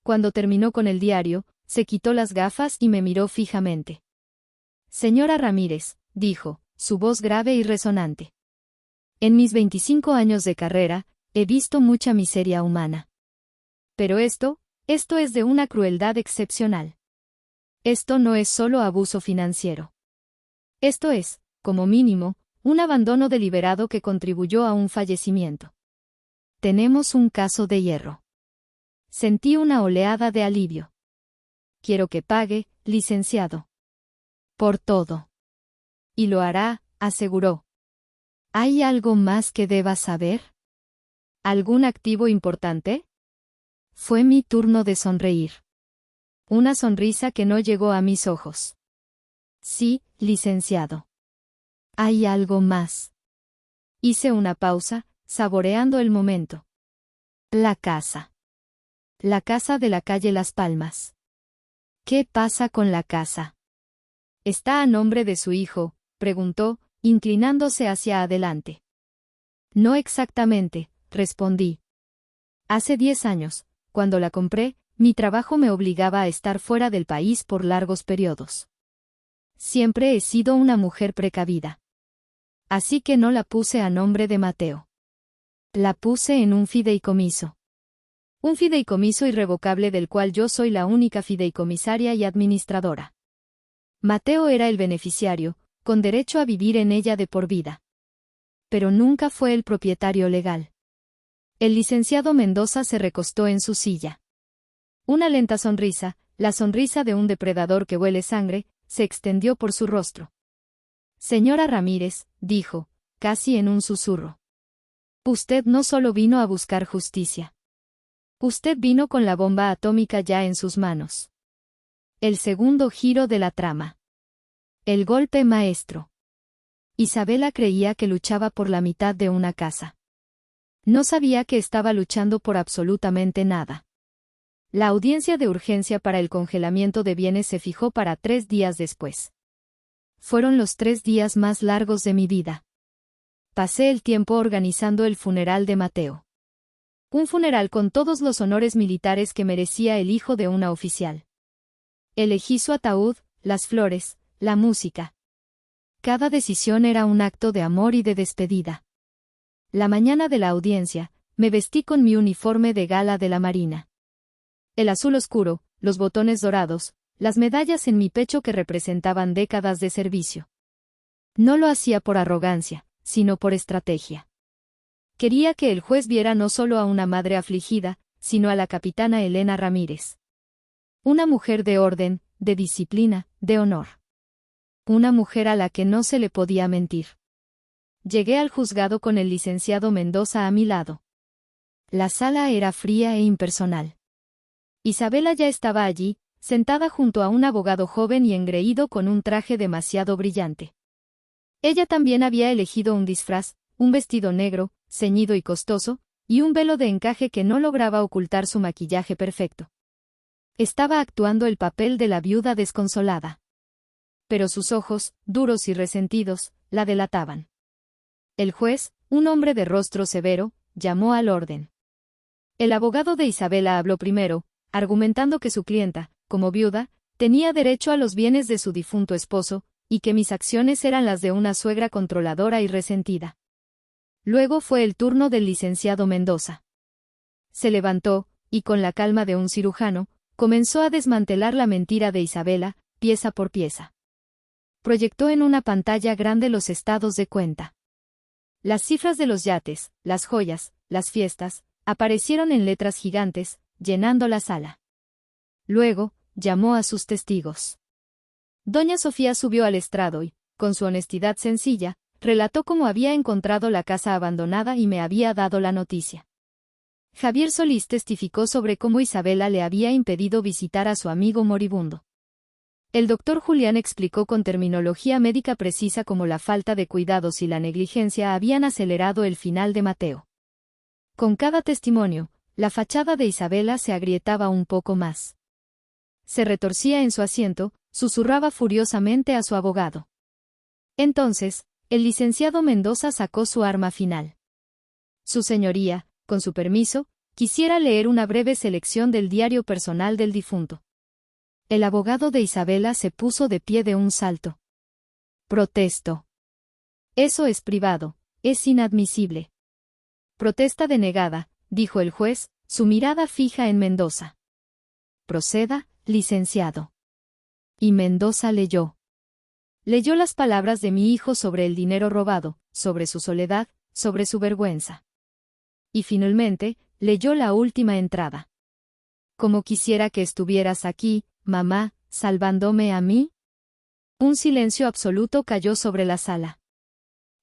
Cuando terminó con el diario, se quitó las gafas y me miró fijamente. Señora Ramírez, dijo, su voz grave y resonante. En mis 25 años de carrera, he visto mucha miseria humana. Pero esto es de una crueldad excepcional. Esto no es solo abuso financiero. Esto es, como mínimo, un abandono deliberado que contribuyó a un fallecimiento. Tenemos un caso de hierro. Sentí una oleada de alivio. Quiero que pague, licenciado. Por todo. Y lo hará, aseguró. ¿Hay algo más que deba saber? ¿Algún activo importante? Fue mi turno de sonreír. Una sonrisa que no llegó a mis ojos. Sí, licenciado. ¿Hay algo más? Hice una pausa, saboreando el momento. La casa. La casa de la calle Las Palmas. ¿Qué pasa con la casa? ¿Está a nombre de su hijo?, preguntó, inclinándose hacia adelante. No exactamente, respondí. Hace 10 años, cuando la compré, mi trabajo me obligaba a estar fuera del país por largos periodos. Siempre he sido una mujer precavida. Así que no la puse a nombre de Mateo. La puse en un fideicomiso. Un fideicomiso irrevocable del cual yo soy la única fideicomisaria y administradora. Mateo era el beneficiario, con derecho a vivir en ella de por vida. Pero nunca fue el propietario legal. El licenciado Mendoza se recostó en su silla. Una lenta sonrisa, la sonrisa de un depredador que huele sangre, se extendió por su rostro. Señora Ramírez, dijo, casi en un susurro. Usted no solo vino a buscar justicia. Usted vino con la bomba atómica ya en sus manos. El segundo giro de la trama. El golpe maestro. Isabela creía que luchaba por la mitad de una casa. No sabía que estaba luchando por absolutamente nada. La audiencia de urgencia para el congelamiento de bienes se fijó para 3 días después. Fueron los 3 días más largos de mi vida. Pasé el tiempo organizando el funeral de Mateo. Un funeral con todos los honores militares que merecía el hijo de una oficial. Elegí su ataúd, las flores, la música. Cada decisión era un acto de amor y de despedida. La mañana de la audiencia, me vestí con mi uniforme de gala de la Marina. El azul oscuro, los botones dorados, las medallas en mi pecho que representaban décadas de servicio. No lo hacía por arrogancia, sino por estrategia. Quería que el juez viera no solo a una madre afligida, sino a la capitana Elena Ramírez. Una mujer de orden, de disciplina, de honor. Una mujer a la que no se le podía mentir. Llegué al juzgado con el licenciado Mendoza a mi lado. La sala era fría e impersonal. Isabela ya estaba allí, sentada junto a un abogado joven y engreído con un traje demasiado brillante. Ella también había elegido un disfraz, un vestido negro, ceñido y costoso, y un velo de encaje que no lograba ocultar su maquillaje perfecto. Estaba actuando el papel de la viuda desconsolada. Pero sus ojos, duros y resentidos, la delataban. El juez, un hombre de rostro severo, llamó al orden. El abogado de Isabela habló primero, argumentando que su clienta, como viuda, tenía derecho a los bienes de su difunto esposo, y que mis acciones eran las de una suegra controladora y resentida. Luego fue el turno del licenciado Mendoza. Se levantó, y con la calma de un cirujano, comenzó a desmantelar la mentira de Isabela, pieza por pieza. Proyectó en una pantalla grande los estados de cuenta. Las cifras de los yates, las joyas, las fiestas, aparecieron en letras gigantes, llenando la sala. Luego, llamó a sus testigos. Doña Sofía subió al estrado y, con su honestidad sencilla, relató cómo había encontrado la casa abandonada y me había dado la noticia. Javier Solís testificó sobre cómo Isabela le había impedido visitar a su amigo moribundo. El doctor Julián explicó con terminología médica precisa cómo la falta de cuidados y la negligencia habían acelerado el final de Mateo. Con cada testimonio, la fachada de Isabela se agrietaba un poco más. Se retorcía en su asiento, susurraba furiosamente a su abogado. Entonces, el licenciado Mendoza sacó su arma final. Su señoría, con su permiso, quisiera leer una breve selección del diario personal del difunto. El abogado de Isabela se puso de pie de un salto. Protesto. Eso es privado, es inadmisible. Protesta denegada, dijo el juez, su mirada fija en Mendoza. Proceda, licenciado. Y Mendoza leyó. Leyó las palabras de mi hijo sobre el dinero robado, sobre su soledad, sobre su vergüenza. Y finalmente, leyó la última entrada. Como quisiera que estuvieras aquí, mamá, salvándome a mí. Un silencio absoluto cayó sobre la sala.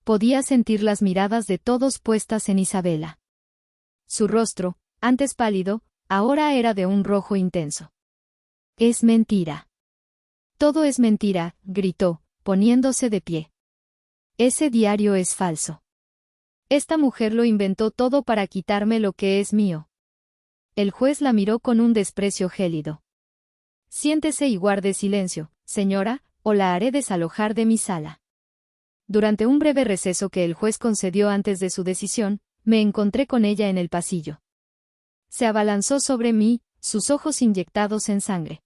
Podía sentir las miradas de todos puestas en Isabela. Su rostro, antes pálido, ahora era de un rojo intenso. Es mentira. Todo es mentira, gritó, poniéndose de pie. Ese diario es falso. Esta mujer lo inventó todo para quitarme lo que es mío. El juez la miró con un desprecio gélido. Siéntese y guarde silencio, señora, o la haré desalojar de mi sala. Durante un breve receso que el juez concedió antes de su decisión, me encontré con ella en el pasillo. Se abalanzó sobre mí, sus ojos inyectados en sangre.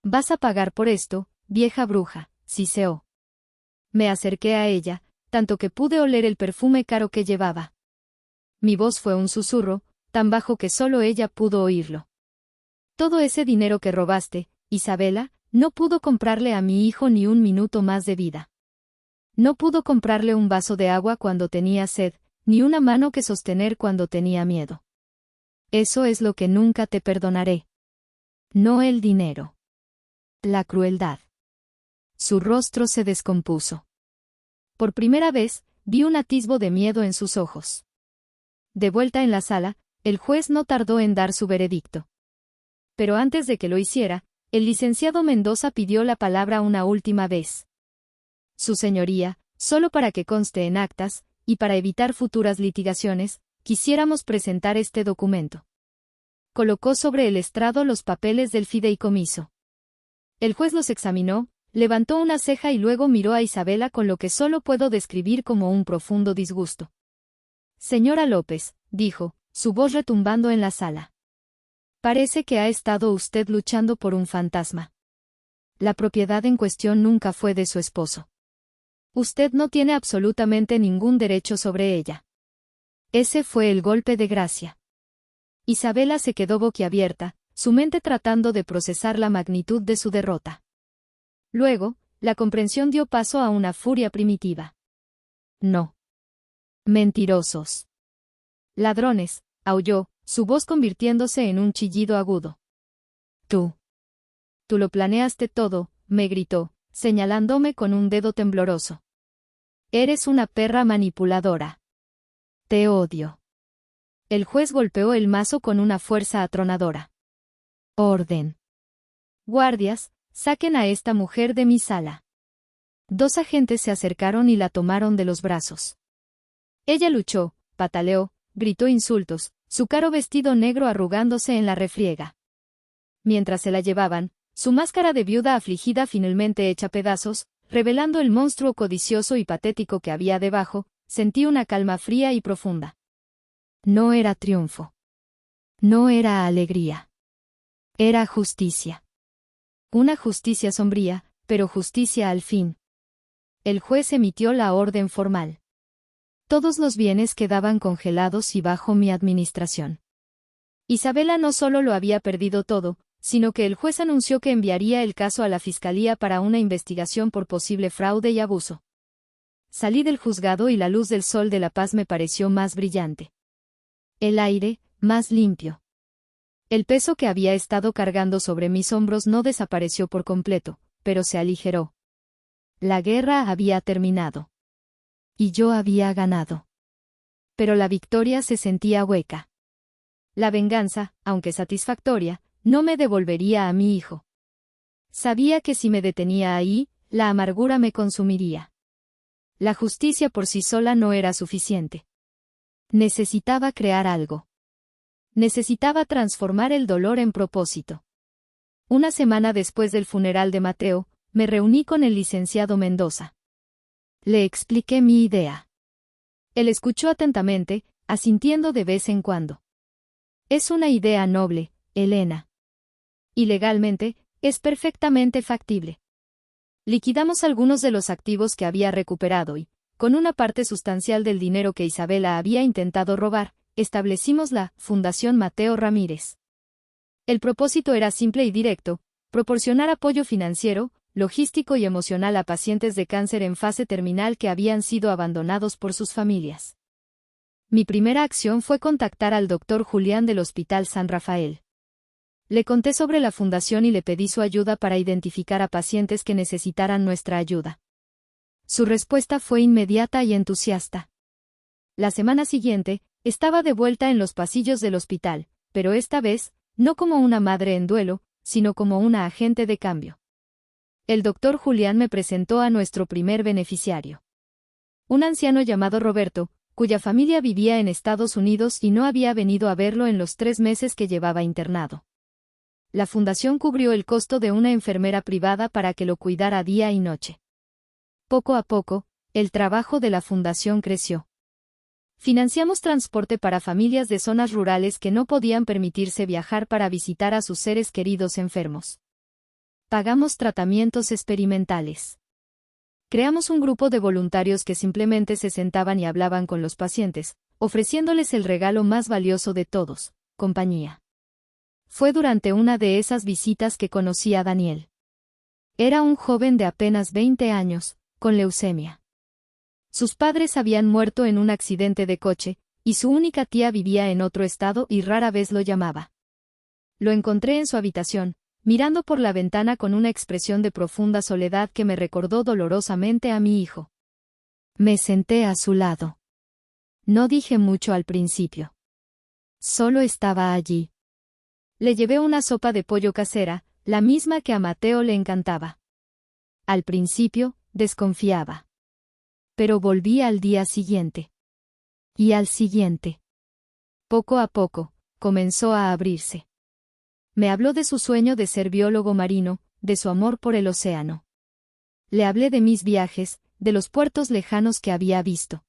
Vas a pagar por esto, vieja bruja, siseó. Me acerqué a ella, tanto que pude oler el perfume caro que llevaba. Mi voz fue un susurro, tan bajo que solo ella pudo oírlo. Todo ese dinero que robaste, Isabela, no pudo comprarle a mi hijo ni un minuto más de vida. No pudo comprarle un vaso de agua cuando tenía sed, ni una mano que sostener cuando tenía miedo. Eso es lo que nunca te perdonaré. No el dinero. La crueldad. Su rostro se descompuso. Por primera vez, vi un atisbo de miedo en sus ojos. De vuelta en la sala, el juez no tardó en dar su veredicto. Pero antes de que lo hiciera, el licenciado Mendoza pidió la palabra una última vez. Su señoría, solo para que conste en actas, y para evitar futuras litigaciones, quisiéramos presentar este documento. Colocó sobre el estrado los papeles del fideicomiso. El juez los examinó, levantó una ceja y luego miró a Isabela con lo que solo puedo describir como un profundo disgusto. Señora López, dijo, su voz retumbando en la sala. Parece que ha estado usted luchando por un fantasma. La propiedad en cuestión nunca fue de su esposo. Usted no tiene absolutamente ningún derecho sobre ella. Ese fue el golpe de gracia. Isabela se quedó boquiabierta, su mente tratando de procesar la magnitud de su derrota. Luego, la comprensión dio paso a una furia primitiva. No. Mentirosos. Ladrones, aulló, su voz convirtiéndose en un chillido agudo. Tú. Tú lo planeaste todo, me gritó, señalándome con un dedo tembloroso. Eres una perra manipuladora. Te odio. El juez golpeó el mazo con una fuerza atronadora. Orden. Guardias, saquen a esta mujer de mi sala. 2 agentes se acercaron y la tomaron de los brazos. Ella luchó, pataleó, gritó insultos, su caro vestido negro arrugándose en la refriega. Mientras se la llevaban, su máscara de viuda afligida finalmente hecha pedazos, revelando el monstruo codicioso y patético que había debajo, sentí una calma fría y profunda. No era triunfo. No era alegría. Era justicia. Una justicia sombría, pero justicia al fin. El juez emitió la orden formal. Todos los bienes quedaban congelados y bajo mi administración. Isabela no solo lo había perdido todo, sino que el juez anunció que enviaría el caso a la Fiscalía para una investigación por posible fraude y abuso. Salí del juzgado y la luz del sol de la paz me pareció más brillante. El aire, más limpio. El peso que había estado cargando sobre mis hombros no desapareció por completo, pero se aligeró. La guerra había terminado. Y yo había ganado. Pero la victoria se sentía hueca. La venganza, aunque satisfactoria, no me devolvería a mi hijo. Sabía que si me detenía ahí, la amargura me consumiría. La justicia por sí sola no era suficiente. Necesitaba crear algo. Necesitaba transformar el dolor en propósito. Una semana después del funeral de Mateo, me reuní con el licenciado Mendoza. Le expliqué mi idea. Él escuchó atentamente, asintiendo de vez en cuando. Es una idea noble, Elena. Y legalmente, es perfectamente factible. Liquidamos algunos de los activos que había recuperado y, con una parte sustancial del dinero que Isabela había intentado robar, establecimos la Fundación Mateo Ramírez. El propósito era simple y directo: proporcionar apoyo financiero, logístico y emocional a pacientes de cáncer en fase terminal que habían sido abandonados por sus familias. Mi primera acción fue contactar al doctor Julián del Hospital San Rafael. Le conté sobre la fundación y le pedí su ayuda para identificar a pacientes que necesitaran nuestra ayuda. Su respuesta fue inmediata y entusiasta. La semana siguiente, estaba de vuelta en los pasillos del hospital, pero esta vez, no como una madre en duelo, sino como una agente de cambio. El doctor Julián me presentó a nuestro primer beneficiario. Un anciano llamado Roberto, cuya familia vivía en Estados Unidos y no había venido a verlo en los 3 meses que llevaba internado. La fundación cubrió el costo de una enfermera privada para que lo cuidara día y noche. Poco a poco, el trabajo de la fundación creció. Financiamos transporte para familias de zonas rurales que no podían permitirse viajar para visitar a sus seres queridos enfermos. Pagamos tratamientos experimentales. Creamos un grupo de voluntarios que simplemente se sentaban y hablaban con los pacientes, ofreciéndoles el regalo más valioso de todos: compañía. Fue durante una de esas visitas que conocí a Daniel. Era un joven de apenas 20 años, con leucemia. Sus padres habían muerto en un accidente de coche, y su única tía vivía en otro estado y rara vez lo llamaba. Lo encontré en su habitación, mirando por la ventana con una expresión de profunda soledad que me recordó dolorosamente a mi hijo. Me senté a su lado. No dije mucho al principio. Solo estaba allí. Le llevé una sopa de pollo casera, la misma que a Mateo le encantaba. Al principio, desconfiaba. Pero volví al día siguiente. Y al siguiente. Poco a poco, comenzó a abrirse. Me habló de su sueño de ser biólogo marino, de su amor por el océano. Le hablé de mis viajes, de los puertos lejanos que había visto.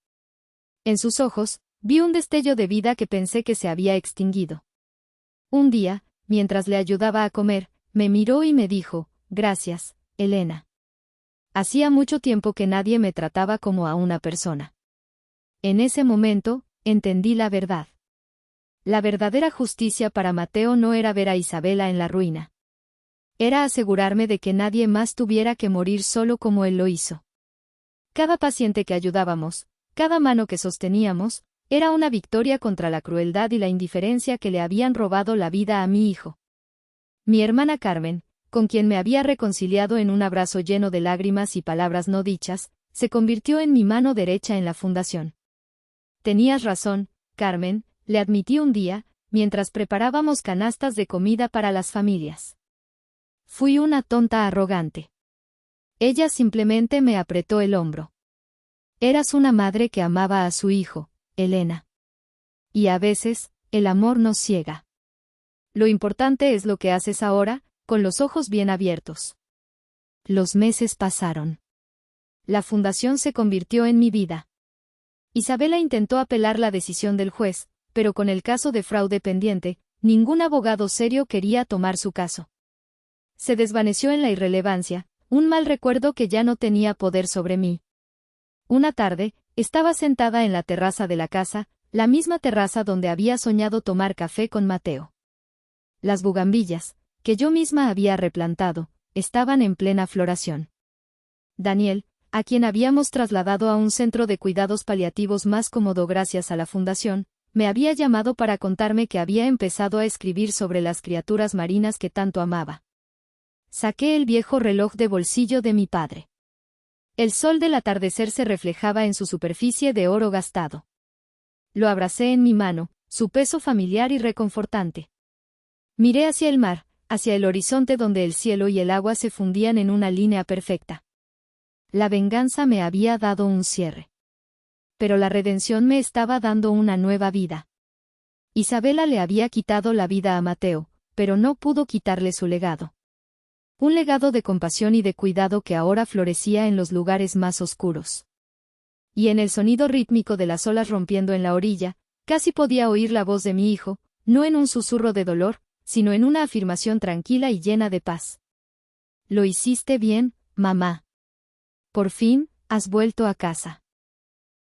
En sus ojos, vi un destello de vida que pensé que se había extinguido. Un día, mientras le ayudaba a comer, me miró y me dijo: «Gracias, Elena». Hacía mucho tiempo que nadie me trataba como a una persona. En ese momento, entendí la verdad. La verdadera justicia para Mateo no era ver a Isabela en la ruina. Era asegurarme de que nadie más tuviera que morir solo como él lo hizo. Cada paciente que ayudábamos, cada mano que sosteníamos, era una victoria contra la crueldad y la indiferencia que le habían robado la vida a mi hijo. Mi hermana Carmen, con quien me había reconciliado en un abrazo lleno de lágrimas y palabras no dichas, se convirtió en mi mano derecha en la fundación. Tenías razón, Carmen, le admití un día, mientras preparábamos canastas de comida para las familias. Fui una tonta arrogante. Ella simplemente me apretó el hombro. Eras una madre que amaba a su hijo, Elena. Y a veces, el amor nos ciega. Lo importante es lo que haces ahora, con los ojos bien abiertos. Los meses pasaron. La fundación se convirtió en mi vida. Isabela intentó apelar la decisión del juez, pero con el caso de fraude pendiente, ningún abogado serio quería tomar su caso. Se desvaneció en la irrelevancia, un mal recuerdo que ya no tenía poder sobre mí. Una tarde, estaba sentada en la terraza de la casa, la misma terraza donde había soñado tomar café con Mateo. Las bugambillas, que yo misma había replantado, estaban en plena floración. Daniel, a quien habíamos trasladado a un centro de cuidados paliativos más cómodo gracias a la fundación, me había llamado para contarme que había empezado a escribir sobre las criaturas marinas que tanto amaba. Saqué el viejo reloj de bolsillo de mi padre. El sol del atardecer se reflejaba en su superficie de oro gastado. Lo abracé en mi mano, su peso familiar y reconfortante. Miré hacia el mar, hacia el horizonte donde el cielo y el agua se fundían en una línea perfecta. La venganza me había dado un cierre. Pero la redención me estaba dando una nueva vida. Isabela le había quitado la vida a Mateo, pero no pudo quitarle su legado. Un legado de compasión y de cuidado que ahora florecía en los lugares más oscuros. Y en el sonido rítmico de las olas rompiendo en la orilla, casi podía oír la voz de mi hijo, no en un susurro de dolor, sino en una afirmación tranquila y llena de paz. Lo hiciste bien, mamá. Por fin, has vuelto a casa.